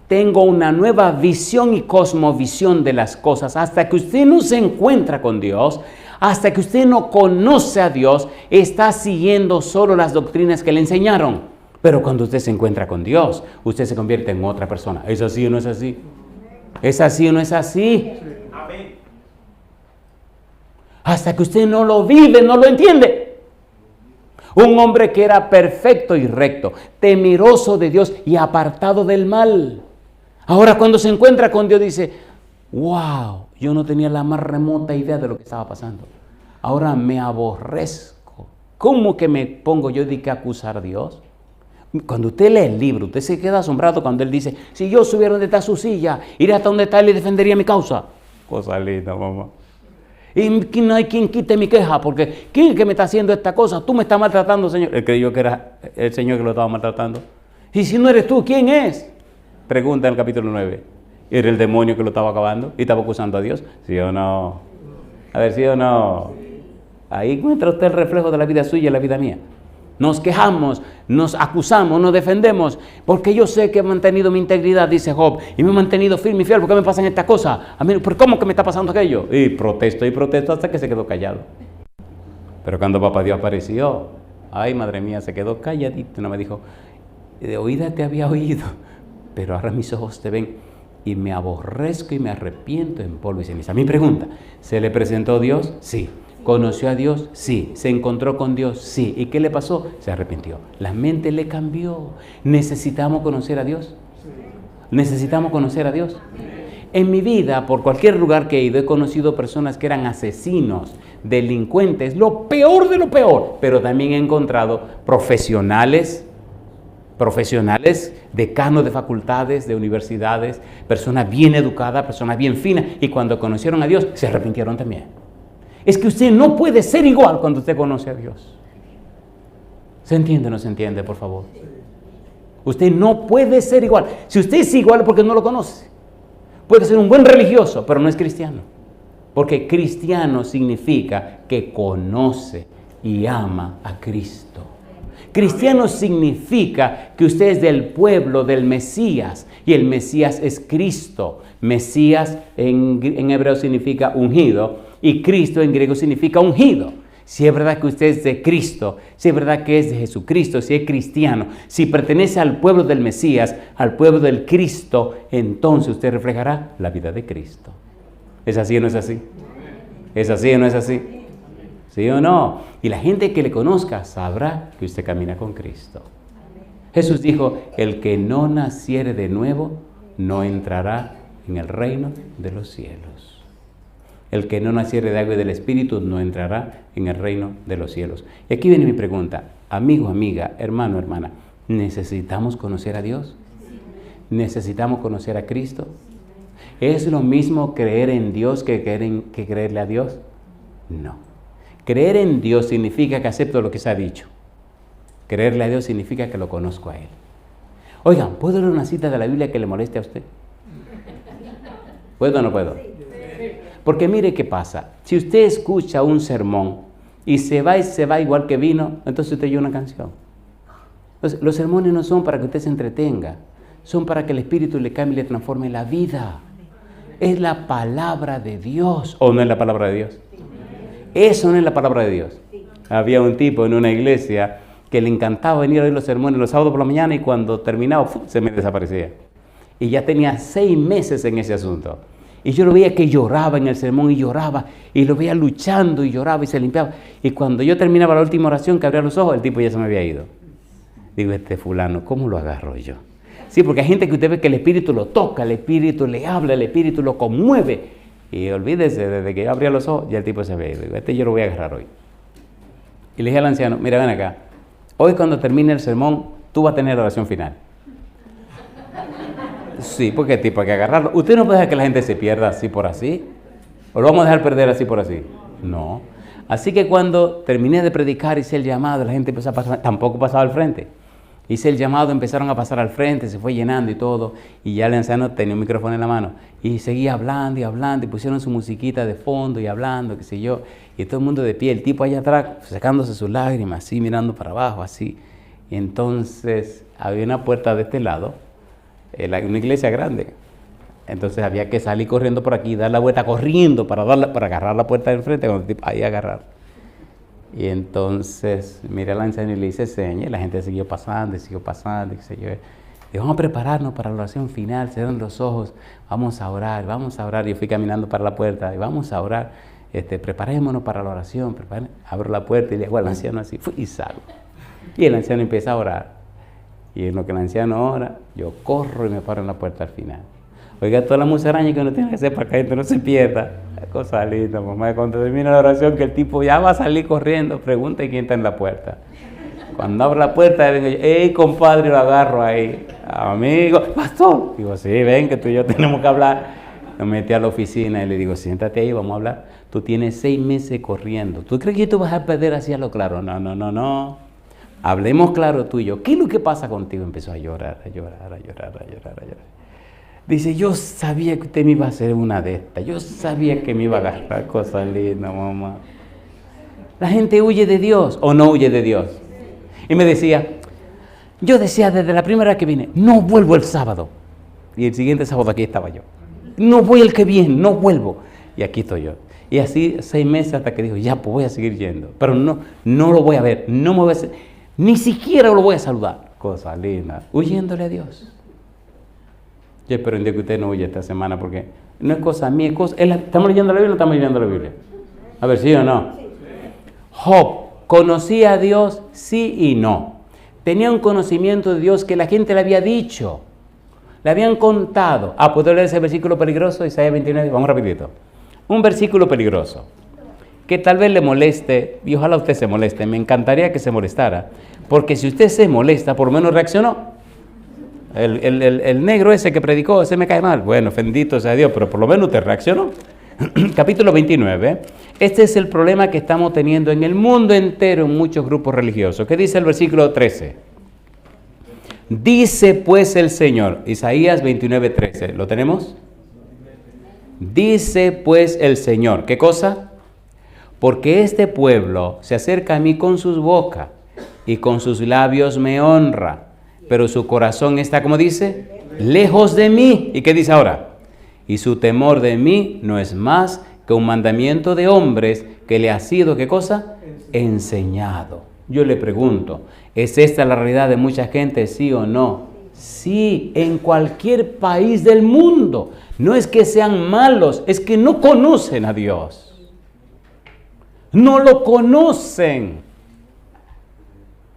Tengo una nueva visión y cosmovisión de las cosas. Hasta que usted no se encuentra con Dios, hasta que usted no conoce a Dios, está siguiendo solo las doctrinas que le enseñaron. Pero cuando usted se encuentra con Dios, usted se convierte en otra persona. ¿Es así o no es así? ¿Es así o no es así? Hasta que usted no lo vive, no lo entiende. Un hombre que era perfecto y recto, temeroso de Dios y apartado del mal. Ahora cuando se encuentra con Dios dice, wow, yo no tenía la más remota idea de lo que estaba pasando. Ahora me aborrezco. ¿Cómo que me pongo yo de que acusar a Dios? Cuando usted lee el libro, usted se queda asombrado cuando él dice, si yo subiera donde está su silla, iría hasta donde está él y defendería mi causa. Cosa linda, mamá. Y no hay quien quite mi queja, porque ¿quién es el que me está haciendo esta cosa? Tú me estás maltratando, Señor. Él creyó que era el Señor que lo estaba maltratando. Y si no eres tú, ¿quién es? Pregunta en el capítulo 9. ¿Era el demonio que lo estaba acabando y estaba acusando a Dios? ¿Sí o no? A ver, ¿sí o no? Ahí encuentra usted el reflejo de la vida suya y la vida mía. Nos quejamos, nos acusamos, nos defendemos, porque yo sé que he mantenido mi integridad, dice Job, y me he mantenido firme y fiel. ¿Por qué me pasan estas cosas? A mí, ¿pero cómo que me está pasando aquello? Y protesto hasta que se quedó callado. Pero cuando papá Dios apareció, ay, madre mía, se quedó calladito, no me dijo, de oída te había oído, pero ahora mis ojos te ven y me aborrezco y me arrepiento en polvo y ceniza. Mi pregunta, ¿se le presentó Dios? Sí. ¿Conoció a Dios? Sí. ¿Se encontró con Dios? Sí. ¿Y qué le pasó? Se arrepintió. La mente le cambió. ¿Necesitamos conocer a Dios? ¿Necesitamos conocer a Dios? En mi vida, por cualquier lugar que he ido, he conocido personas que eran asesinos, delincuentes, lo peor de lo peor, pero también he encontrado profesionales, decanos de facultades, de universidades, personas bien educadas, personas bien finas, y cuando conocieron a Dios, se arrepintieron también. Es que usted no puede ser igual cuando usted conoce a Dios. ¿Se entiende o no se entiende, por favor? Usted no puede ser igual. Si usted es igual es porque no lo conoce. Puede ser un buen religioso, pero no es cristiano. Porque cristiano significa que conoce y ama a Cristo. Cristiano significa que usted es del pueblo del Mesías, y el Mesías es Cristo. Mesías en hebreo significa ungido, y Cristo en griego significa ungido. Si es verdad que usted es de Cristo, si es verdad que es de Jesucristo, si es cristiano, si pertenece al pueblo del Mesías, al pueblo del Cristo, entonces usted reflejará la vida de Cristo. ¿Es así o no es así? ¿Es así o no es así? ¿Sí o no? Y la gente que le conozca sabrá que usted camina con Cristo. Jesús dijo, el que no naciere de nuevo no entrará en el reino de los cielos. El que no naciere de agua y del Espíritu no entrará en el reino de los cielos. Y aquí viene mi pregunta, amigo, amiga, hermano, hermana, ¿necesitamos conocer a Dios? ¿Necesitamos conocer a Cristo? ¿Es lo mismo creer en Dios que creerle a Dios? No. Creer en Dios significa que acepto lo que se ha dicho. Creerle a Dios significa que lo conozco a Él. Oigan, ¿puedo leer una cita de la Biblia que le moleste a usted? ¿Puedo o no puedo? Porque mire qué pasa. Si usted escucha un sermón y se va igual que vino, entonces usted oye una canción. Entonces, los sermones no son para que usted se entretenga, son para que el Espíritu le cambie y le transforme la vida. Es la palabra de Dios. ¿O no es la palabra de Dios? Eso no es la palabra de Dios. Había un tipo en una iglesia que le encantaba venir a oír los sermones los sábados por la mañana, y cuando terminaba, se me desaparecía. Y ya tenía 6 meses en ese asunto. Y yo lo veía que lloraba en el sermón y lloraba, y lo veía luchando y lloraba y se limpiaba. Y cuando yo terminaba la última oración, que abría los ojos, el tipo ya se me había ido. Digo, este fulano, ¿cómo lo agarro yo? Sí, porque hay gente que usted ve que el Espíritu lo toca, el Espíritu le habla, el Espíritu lo conmueve. Y olvídese, desde que yo abría los ojos, ya el tipo se había ido. Digo, este yo lo voy a agarrar hoy. Y le dije al anciano, mira, ven acá. Hoy cuando termine el sermón, tú vas a tener oración final. Sí, porque tipo hay que agarrarlo. Usted no puede dejar que la gente se pierda así por así. ¿O lo vamos a dejar perder así por así? No. Así que cuando terminé de predicar, hice el llamado, la gente empezó a pasar, tampoco pasaba al frente. Hice el llamado, empezaron a pasar al frente, se fue llenando y todo. Y ya el anciano tenía un micrófono en la mano. Y seguía hablando y hablando, y pusieron su musiquita de fondo y hablando, qué sé yo. Y todo el mundo de pie, el tipo allá atrás, secándose sus lágrimas, así, mirando para abajo, así. Y entonces había una puerta de este lado, una iglesia grande. Entonces había que salir corriendo por aquí, dar la vuelta corriendo para agarrar la puerta del frente, ahí agarrar. Y entonces miré al anciano y le hice señas, y la gente siguió pasando, qué sé yo. Y vamos a prepararnos para la oración final, cierren los ojos, vamos a orar. Yo fui caminando para la puerta y vamos a orar. preparémonos para la oración, abro la puerta y le hago al anciano así, y salgo. Y el anciano empieza a orar. Y en lo que el anciano ora, yo corro y me paro en la puerta al final. Oiga, toda la musaraña que uno tiene que hacer para que la gente no se pierda. La cosa linda, mamá. Cuando termina la oración, que el tipo ya va a salir corriendo, pregunta quién está en la puerta. Cuando abro la puerta, vengo yo, ¡ey, compadre! Lo agarro ahí. Amigo, pastor. Digo, sí, ven, que tú y yo tenemos que hablar. Me metí a la oficina y le digo, siéntate ahí, vamos a hablar. Tú tienes 6 meses corriendo. ¿Tú crees que tú vas a perder así a lo claro? No. Hablemos claro tú y yo. ¿Qué es lo que pasa contigo? Empezó a llorar. Dice, yo sabía que usted me iba a hacer una de estas. Yo sabía que me iba a agarrar cosas lindas, mamá. La gente huye de Dios o no huye de Dios. Y me decía, yo decía desde la primera vez que vine, no vuelvo el sábado. Y el siguiente sábado aquí estaba yo. No voy el que viene, no vuelvo. Y aquí estoy yo. Y así 6 meses hasta que dijo, ya, pues voy a seguir yendo. Pero no lo voy a ver, no me voy a hacer, ni siquiera lo voy a saludar. Cosa linda. Huyéndole a Dios. Yo espero en Dios que usted no huya esta semana porque no es cosa mía, es cosa... ¿Estamos leyendo la Biblia o no estamos leyendo la Biblia? A ver, ¿sí o no? Job conocía a Dios, sí y no. Tenía un conocimiento de Dios que la gente le había dicho. Le habían contado. ¿Puedo leer ese versículo peligroso? Isaías 29, vamos rapidito. Un versículo peligroso, que tal vez le moleste, y ojalá usted se moleste, me encantaría que se molestara, porque si usted se molesta, por lo menos reaccionó. El negro ese que predicó, ese me cae mal. Bueno, bendito sea Dios, pero por lo menos usted reaccionó. Capítulo 29. Este es el problema que estamos teniendo en el mundo entero en muchos grupos religiosos. ¿Qué dice el versículo 13? Dice pues el Señor, Isaías 29:13, ¿lo tenemos? Dice pues el Señor, ¿qué cosa? Porque este pueblo se acerca a mí con sus bocas y con sus labios me honra, pero su corazón está, ¿cómo dice? Lejos de mí. ¿Y qué dice ahora? Y su temor de mí no es más que un mandamiento de hombres que le ha sido, ¿qué cosa? Enseñado. Yo le pregunto, ¿es esta la realidad de mucha gente, sí o no? Sí, en cualquier país del mundo. No es que sean malos, es que no conocen a Dios. No lo conocen.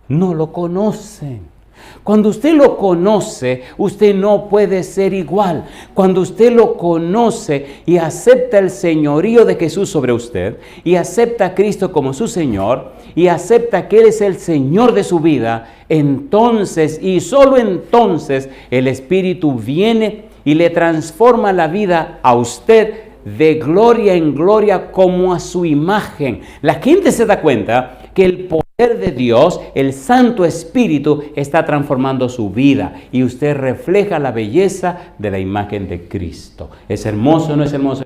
No lo conocen. Cuando usted lo conoce, usted no puede ser igual. Cuando usted lo conoce y acepta el señorío de Jesús sobre usted, y acepta a Cristo como su Señor, y acepta que Él es el Señor de su vida, entonces y solo entonces el Espíritu viene y le transforma la vida a usted de gloria en gloria como a su imagen. La gente se da cuenta que el poder de Dios, el Santo Espíritu, está transformando su vida y usted refleja la belleza de la imagen de Cristo. ¿Es hermoso o no es hermoso?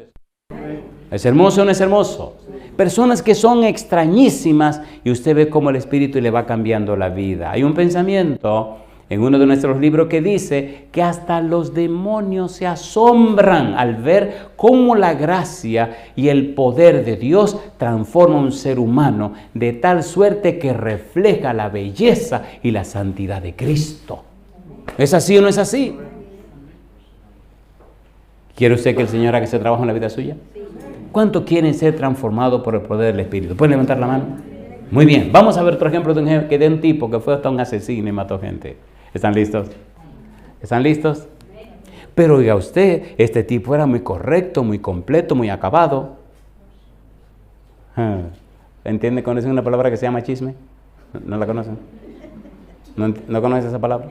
¿Es hermoso o no es hermoso? Personas que son extrañísimas y usted ve cómo el Espíritu le va cambiando la vida. Hay un pensamiento en uno de nuestros libros que dice que hasta los demonios se asombran al ver cómo la gracia y el poder de Dios transforma a un ser humano de tal suerte que refleja la belleza y la santidad de Cristo. ¿Es así o no es así? ¿Quiere usted que el Señor haga ese trabajo en la vida suya? ¿Cuántos quieren ser transformados por el poder del Espíritu? ¿Pueden levantar la mano? Muy bien, vamos a ver otro ejemplo de un tipo que fue hasta un asesino y mató gente. ¿Están listos? ¿Están listos? Pero oiga usted, este tipo era muy correcto, muy completo, muy acabado. ¿Entiende? ¿Conocen una palabra que se llama chisme? ¿No la conocen? ¿No conocen esa palabra?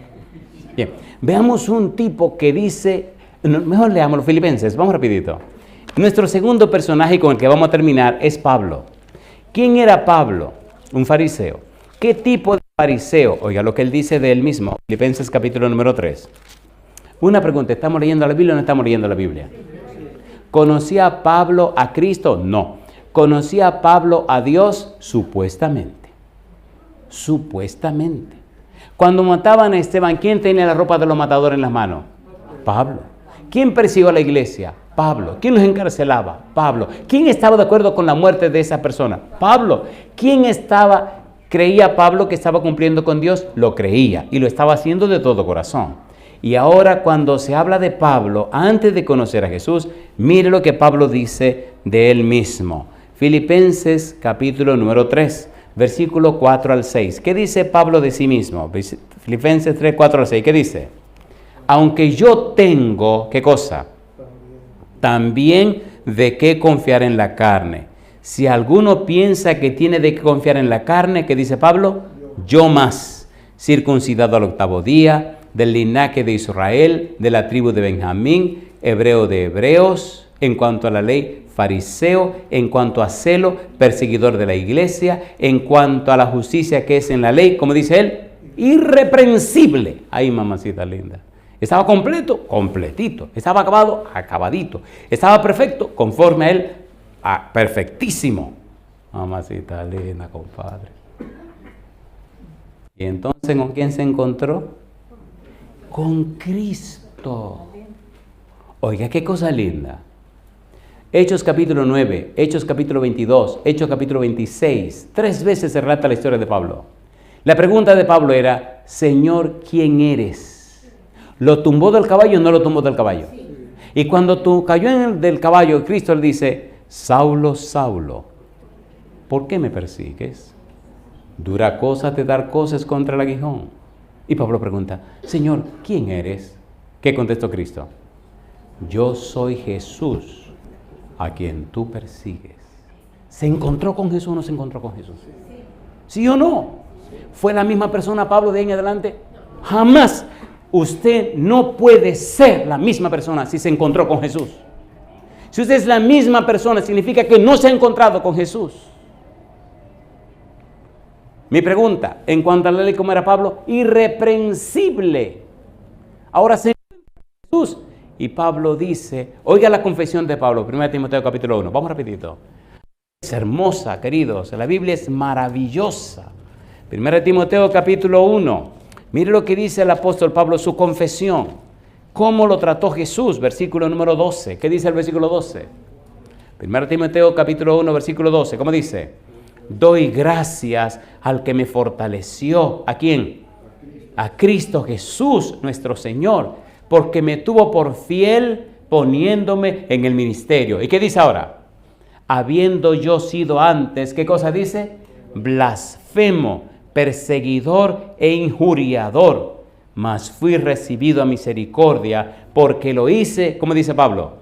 Bien, veamos un tipo que dice, mejor leamos los Filipenses, vamos rapidito. Nuestro segundo personaje con el que vamos a terminar es Pablo. ¿Quién era Pablo? Un fariseo. ¿Qué tipo de fariseo? Oiga lo que él dice de él mismo. Filipenses capítulo número 3. Una pregunta, ¿estamos leyendo la Biblia o no estamos leyendo la Biblia? ¿Conocía Pablo a Cristo? No. ¿Conocía Pablo a Dios? Supuestamente. Supuestamente. Cuando mataban a Esteban, ¿quién tenía la ropa de los matadores en las manos? Pablo. ¿Quién persiguió a la iglesia? Pablo. ¿Quién los encarcelaba? Pablo. ¿Quién estaba de acuerdo con la muerte de esa persona? Pablo. ¿Quién creía Pablo que estaba cumpliendo con Dios? Lo creía y lo estaba haciendo de todo corazón. Y ahora cuando se habla de Pablo, antes de conocer a Jesús, mire lo que Pablo dice de él mismo. Filipenses capítulo número 3, versículo 4 al 6. ¿Qué dice Pablo de sí mismo? Filipenses 3, 4 al 6. ¿Qué dice? Aunque yo tengo, ¿qué cosa? También de qué confiar en la carne. Si alguno piensa que tiene de qué confiar en la carne, ¿qué dice Pablo? Yo más, circuncidado al 8º día, del linaje de Israel, de la tribu de Benjamín, hebreo de hebreos, en cuanto a la ley, fariseo, en cuanto a celo, perseguidor de la iglesia, en cuanto a la justicia que es en la ley, como dice él, irreprensible. Ay, mamacita linda. Estaba completo, completito. Estaba acabado, acabadito. Estaba perfecto, conforme a él, perfectísimo. Mamacita linda, compadre. Y entonces, ¿con quién se encontró? Con Cristo. Oiga, qué cosa linda. Hechos capítulo 9, Hechos capítulo 22, Hechos capítulo 26. 3 veces se relata la historia de Pablo. La pregunta de Pablo era, Señor, ¿quién eres? ¿Lo tumbó del caballo o no lo tumbó del caballo? Sí. Y cuando cayó del caballo, Cristo le dice, Saulo, Saulo, ¿por qué me persigues? Dura cosa te dar cosas contra el aguijón. Y Pablo pregunta, Señor, ¿quién eres? ¿Qué contestó Cristo? Yo soy Jesús, a quien tú persigues. ¿Se encontró con Jesús o no se encontró con Jesús? ¿Sí o no? ¿Fue la misma persona Pablo de ahí en adelante? Jamás. Usted no puede ser la misma persona si se encontró con Jesús. Si usted es la misma persona, significa que no se ha encontrado con Jesús. Mi pregunta, en cuanto a la ley, ¿cómo era Pablo? Irreprensible. Ahora se encuentra con Jesús. Y Pablo dice, oiga la confesión de Pablo, 1 Timoteo capítulo 1, vamos rapidito. Es hermosa, queridos, la Biblia es maravillosa. 1 Timoteo capítulo 1. Mire lo que dice el apóstol Pablo, su confesión. ¿Cómo lo trató Jesús? Versículo número 12. ¿Qué dice el versículo 12? 1 Timoteo capítulo 1, versículo 12. ¿Cómo dice? Doy gracias al que me fortaleció. ¿A quién? A Cristo Jesús, nuestro Señor, porque me tuvo por fiel poniéndome en el ministerio. ¿Y qué dice ahora? Habiendo yo sido antes, ¿qué cosa dice? Blasfemo, perseguidor e injuriador, mas fui recibido a misericordia, porque lo hice, ¿cómo dice Pablo?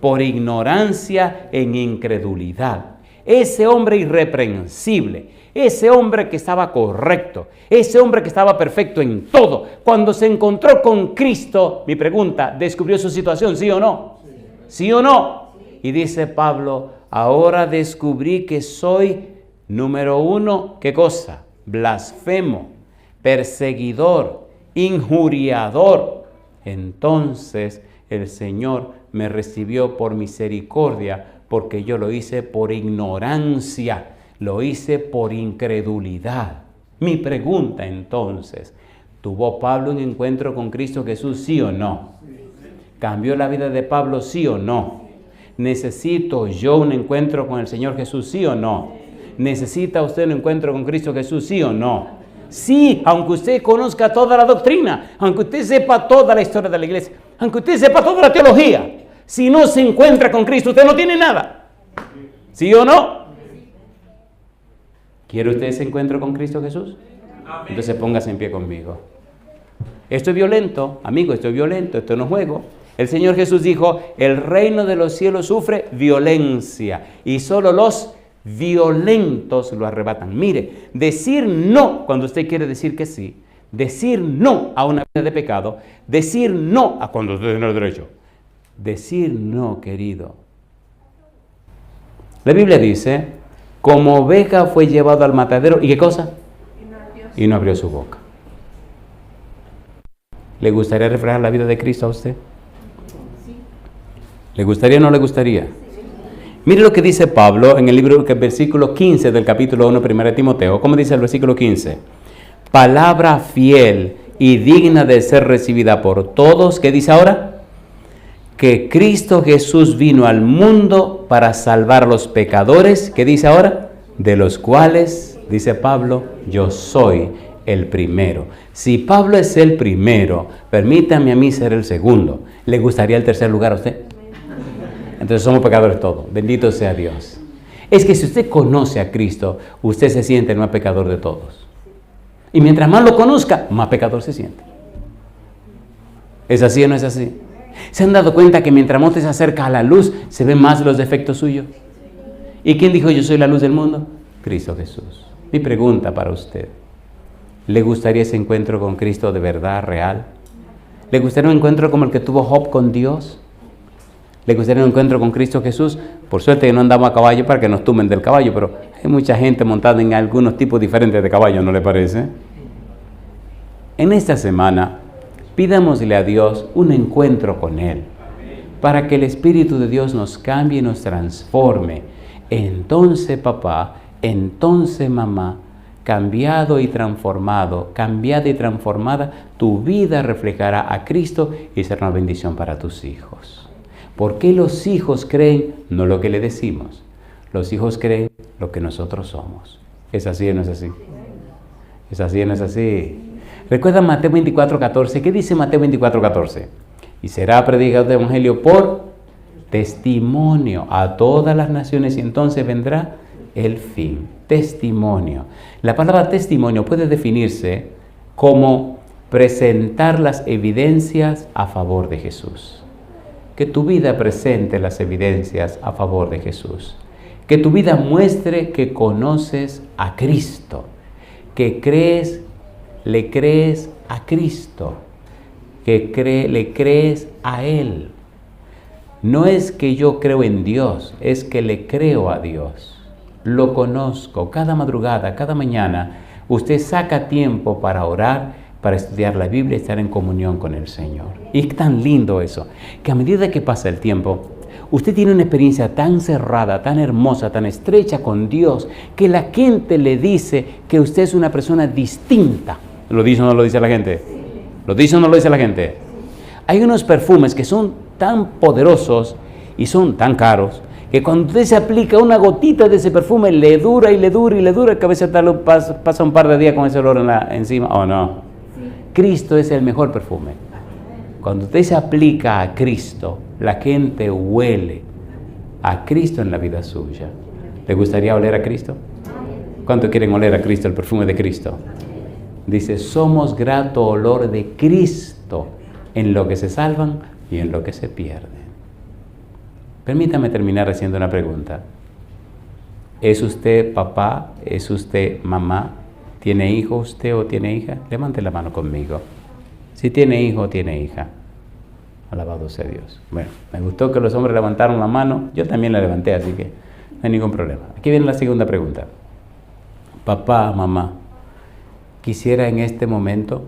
Por ignorancia en incredulidad. Ese hombre irreprensible, ese hombre que estaba correcto, ese hombre que estaba perfecto en todo, cuando se encontró con Cristo, mi pregunta, ¿descubrió su situación, sí o no? ¿Sí o no? Y dice Pablo, ahora descubrí que soy, número 1, ¿qué cosa? Blasfemo, perseguidor, injuriador. Entonces el Señor me recibió por misericordia, porque yo lo hice por ignorancia, lo hice por incredulidad. Mi pregunta entonces, ¿tuvo Pablo un encuentro con Cristo Jesús, sí o no? ¿Cambió la vida de Pablo, sí o no? ¿Necesito yo un encuentro con el Señor Jesús, sí o no? ¿Necesita usted un encuentro con Cristo Jesús, sí o no? Sí, aunque usted conozca toda la doctrina, aunque usted sepa toda la historia de la iglesia, aunque usted sepa toda la teología, si no se encuentra con Cristo, usted no tiene nada. ¿Sí o no? ¿Quiere usted ese encuentro con Cristo Jesús? Entonces póngase en pie conmigo. Esto es violento, amigo, esto es violento, esto no es juego. El Señor Jesús dijo, el reino de los cielos sufre violencia y solo los violentos lo arrebatan. Mire, decir no cuando usted quiere decir que sí, decir no a una vida de pecado, decir no a cuando usted tiene el derecho, decir no, querido. La Biblia dice, como oveja fue llevado al matadero, ¿y qué cosa? Y no abrió su boca. ¿Le gustaría reflejar la vida de Cristo a usted? ¿Le gustaría o no le gustaría? Mire lo que dice Pablo en el libro, versículo 15 del capítulo 1, 1 Timoteo. ¿Cómo dice el versículo 15? Palabra fiel y digna de ser recibida por todos. ¿Qué dice ahora? Que Cristo Jesús vino al mundo para salvar a los pecadores. ¿Qué dice ahora? De los cuales, dice Pablo, yo soy el primero. Si Pablo es el primero, permítame a mí ser el segundo. ¿Le gustaría el tercer lugar a usted? Entonces somos pecadores todos. Bendito sea Dios. Es que si usted conoce a Cristo, usted se siente el más pecador de todos. Y mientras más lo conozca, más pecador se siente. ¿Es así o no es así? ¿Se han dado cuenta que mientras más usted se acerca a la luz, se ven más los defectos suyos? ¿Y quién dijo yo soy la luz del mundo? Cristo Jesús. Mi pregunta para usted, ¿le gustaría ese encuentro con Cristo de verdad, real? ¿Le gustaría un encuentro como el que tuvo Job con Dios? ¿Le gustaría un encuentro con Cristo Jesús? Por suerte que no andamos a caballo para que nos tumben del caballo, pero hay mucha gente montada en algunos tipos diferentes de caballo, ¿no le parece? En esta semana, pidámosle a Dios un encuentro con Él, para que el Espíritu de Dios nos cambie y nos transforme. Entonces, papá, entonces, mamá, cambiada y transformada, tu vida reflejará a Cristo y será una bendición para tus hijos. ¿Por qué los hijos creen no lo que le decimos? Los hijos creen lo que nosotros somos. ¿Es así o no es así? ¿Es así o no es así? ¿Recuerdan Mateo 24:14? ¿Qué dice Mateo 24:14? Y será predicado el evangelio por testimonio a todas las naciones y entonces vendrá el fin. Testimonio. La palabra testimonio puede definirse como presentar las evidencias a favor de Jesús. Que tu vida presente las evidencias a favor de Jesús. Que tu vida muestre que conoces a Cristo. Que le crees a Cristo. Que le crees a Él. No es que yo creo en Dios, es que le creo a Dios. Lo conozco. Cada madrugada, cada mañana, usted saca tiempo para orar, para estudiar la Biblia y estar en comunión con el Señor. Y es tan lindo eso, que a medida que pasa el tiempo, usted tiene una experiencia tan cerrada, tan hermosa, tan estrecha con Dios, que la gente le dice que usted es una persona distinta. ¿Lo dice o no lo dice la gente? ¿Lo dice o no lo dice la gente? Hay unos perfumes que son tan poderosos y son tan caros, que cuando usted se aplica una gotita de ese perfume, le dura y le dura y le dura, que a veces pasa un par de días con ese olor encima, ¿o no? Cristo es el mejor perfume. Cuando usted se aplica a Cristo, la gente huele a Cristo en la vida suya. ¿Le gustaría oler a Cristo? ¿Cuánto quieren oler a Cristo, el perfume de Cristo? Dice, somos grato olor de Cristo en lo que se salvan y en lo que se pierden. Permítame terminar haciendo una pregunta. ¿Es usted papá? ¿Es usted mamá? ¿Tiene hijo usted o tiene hija? Levante la mano conmigo. Si tiene hijo o tiene hija. Alabado sea Dios. Bueno, me gustó que los hombres levantaron la mano. Yo también la levanté, así que no hay ningún problema. Aquí viene la segunda pregunta. Papá, mamá, quisiera en este momento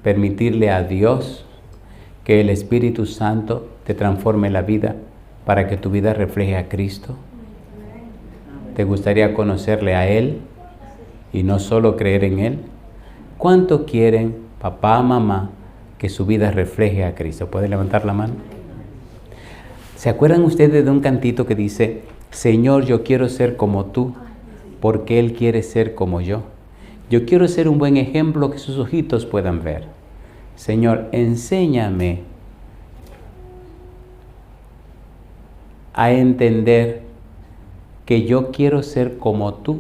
permitirle a Dios que el Espíritu Santo te transforme la vida para que tu vida refleje a Cristo. ¿Te gustaría conocerle a Él y no solo creer en Él? ¿Cuánto quieren, papá, mamá, que su vida refleje a Cristo? ¿Puede levantar la mano? ¿Se acuerdan ustedes de un cantito que dice, Señor, yo quiero ser como tú, porque Él quiere ser como yo? Yo quiero ser un buen ejemplo que sus ojitos puedan ver. Señor, enséñame a entender que yo quiero ser como tú,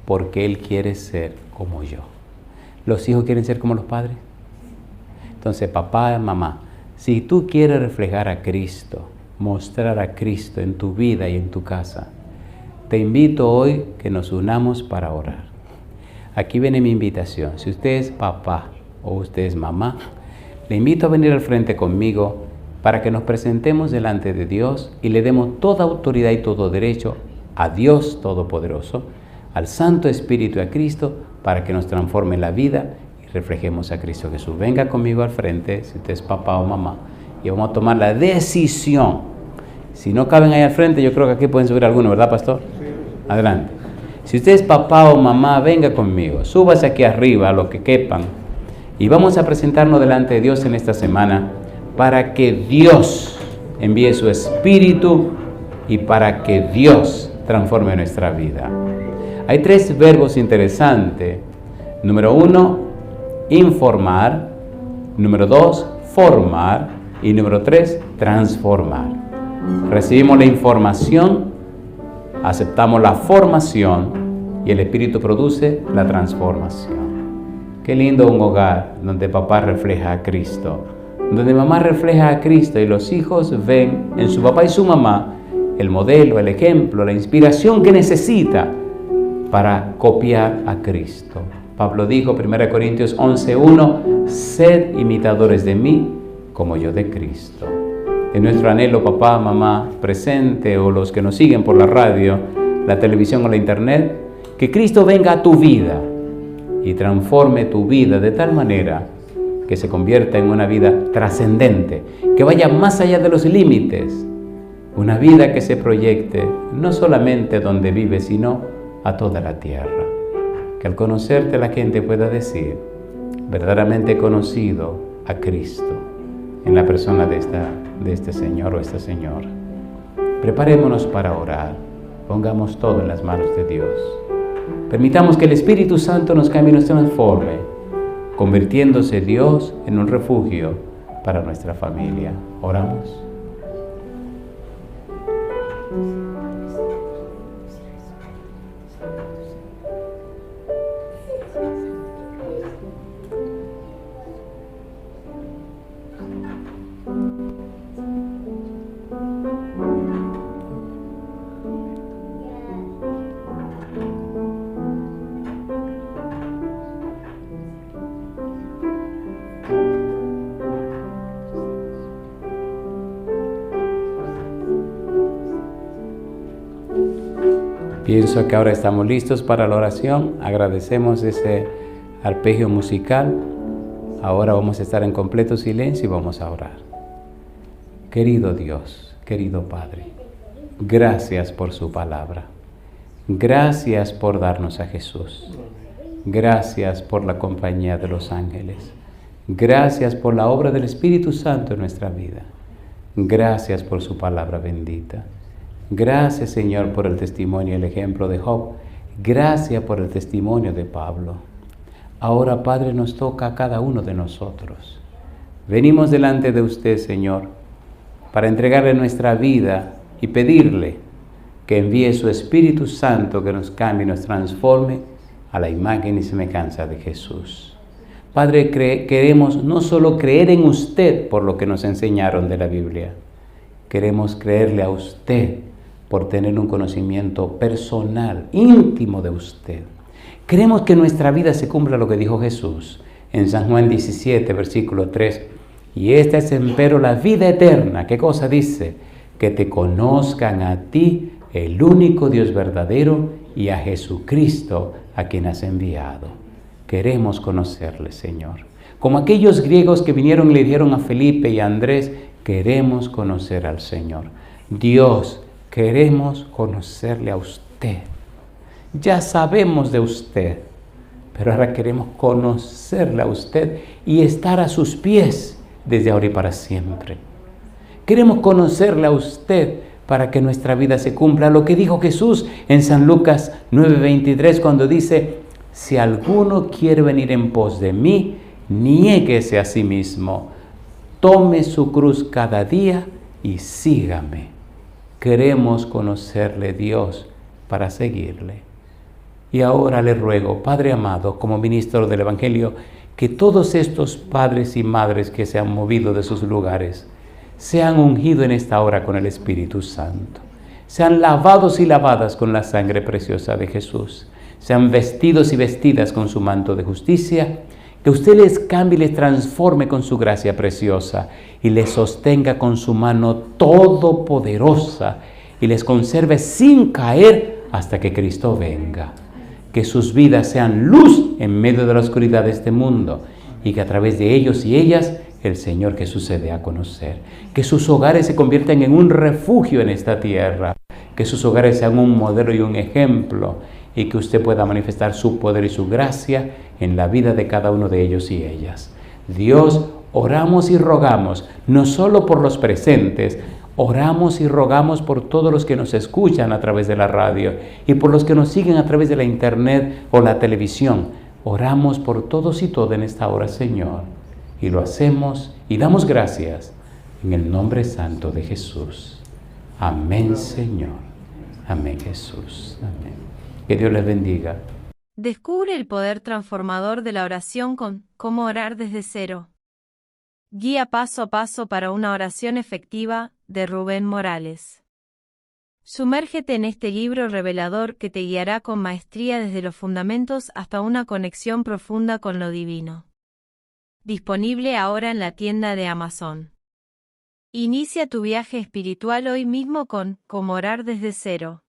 porque Él quiere ser como yo. ¿Los hijos quieren ser como los padres? Entonces, papá, mamá, si tú quieres reflejar a Cristo, mostrar a Cristo en tu vida y en tu casa, te invito hoy que nos unamos para orar. Aquí viene mi invitación. Si usted es papá o usted es mamá, le invito a venir al frente conmigo para que nos presentemos delante de Dios y le demos toda autoridad y todo derecho a Dios Todopoderoso, al Santo Espíritu y a Cristo, para que nos transforme la vida y reflejemos a Cristo Jesús. Venga conmigo al frente, si usted es papá o mamá, y vamos a tomar la decisión. Si no caben ahí al frente, yo creo que aquí pueden subir algunos, ¿verdad, pastor? Adelante. Si usted es papá o mamá, venga conmigo, súbase aquí arriba, a lo que quepan, y vamos a presentarnos delante de Dios en esta semana, para que Dios envíe su Espíritu y para que Dios transforme nuestra vida. Hay 3 verbos interesantes. Número 1, informar. Número 2, formar. Y número 3, transformar. Recibimos la información aceptamos la formación y el Espíritu produce la transformación. Qué lindo un hogar donde papá refleja a Cristo, donde mamá refleja a Cristo y los hijos ven en su papá y su mamá el modelo, el ejemplo, la inspiración que necesita para copiar a Cristo. Pablo dijo, 1 Corintios 11:1, sed imitadores de mí como yo de Cristo. Es nuestro anhelo, papá, mamá, presente o los que nos siguen por la radio, la televisión o la internet, que Cristo venga a tu vida y transforme tu vida de tal manera que se convierta en una vida trascendente, que vaya más allá de los límites, una vida que se proyecte no solamente donde vive, sino a toda la tierra. Que al conocerte la gente pueda decir, verdaderamente he conocido a Cristo en la persona de este señor o esta señora. Preparémonos para orar, pongamos todo en las manos de Dios. Permitamos que el Espíritu Santo nos cambie y nos transforme, convirtiéndose Dios en un refugio para nuestra familia. Oramos. Pienso que ahora estamos listos para la oración. Agradecemos ese arpegio musical. Ahora vamos a estar en completo silencio y vamos a orar. Querido Dios, querido Padre, gracias por su palabra. Gracias por darnos a Jesús. Gracias por la compañía de los ángeles. Gracias por la obra del Espíritu Santo en nuestra vida. Gracias por su palabra bendita. Gracias, Señor, por el testimonio y el ejemplo de Job. Gracias por el testimonio de Pablo. Ahora, Padre, nos toca a cada uno de nosotros. Venimos delante de usted, Señor, para entregarle nuestra vida y pedirle que envíe su Espíritu Santo que nos cambie y nos transforme a la imagen y semejanza de Jesús. Padre, queremos no solo creer en usted por lo que nos enseñaron de la Biblia, queremos creerle a usted por tener un conocimiento personal, íntimo de usted. Queremos que en nuestra vida se cumpla lo que dijo Jesús en San Juan 17, versículo 3. Y esta es empero la vida eterna. ¿Qué cosa dice? Que te conozcan a ti, el único Dios verdadero, y a Jesucristo, a quien has enviado. Queremos conocerle, Señor. Como aquellos griegos que vinieron y le dijeron a Felipe y a Andrés, queremos conocer al Señor. Dios, queremos conocerle a usted. Ya sabemos de usted, pero ahora queremos conocerle a usted y estar a sus pies desde ahora y para siempre. Queremos conocerle a usted para que nuestra vida se cumpla lo que dijo Jesús en San Lucas 9:23 cuando dice, si alguno quiere venir en pos de mí, niéguese a sí mismo, tome su cruz cada día y sígame. Queremos conocerle, Dios, para seguirle. Y ahora le ruego, Padre amado, como ministro del Evangelio, que todos estos padres y madres que se han movido de sus lugares sean ungidos en esta hora con el Espíritu Santo, sean lavados y lavadas con la sangre preciosa de Jesús, sean vestidos y vestidas con su manto de justicia, que usted les cambie y les transforme con su gracia preciosa y les sostenga con su mano todopoderosa y les conserve sin caer hasta que Cristo venga. Que sus vidas sean luz en medio de la oscuridad de este mundo y que a través de ellos y ellas el Señor Jesús se dé a conocer. Que sus hogares se conviertan en un refugio en esta tierra. Que sus hogares sean un modelo y un ejemplo y que usted pueda manifestar su poder y su gracia en la vida de cada uno de ellos y ellas. Dios, oramos y rogamos, no solo por los presentes, oramos y rogamos por todos los que nos escuchan a través de la radio y por los que nos siguen a través de la internet o la televisión. Oramos por todos y todas en esta hora, Señor, y lo hacemos y damos gracias en el nombre santo de Jesús. Amén, Señor. Amén, Jesús. Amén. Que Dios les bendiga. Descubre el poder transformador de la oración con Cómo orar desde cero. Guía paso a paso para una oración efectiva, de Rubén Morales. Sumérgete en este libro revelador que te guiará con maestría desde los fundamentos hasta una conexión profunda con lo divino. Disponible ahora en la tienda de Amazon. Inicia tu viaje espiritual hoy mismo con Cómo orar desde cero.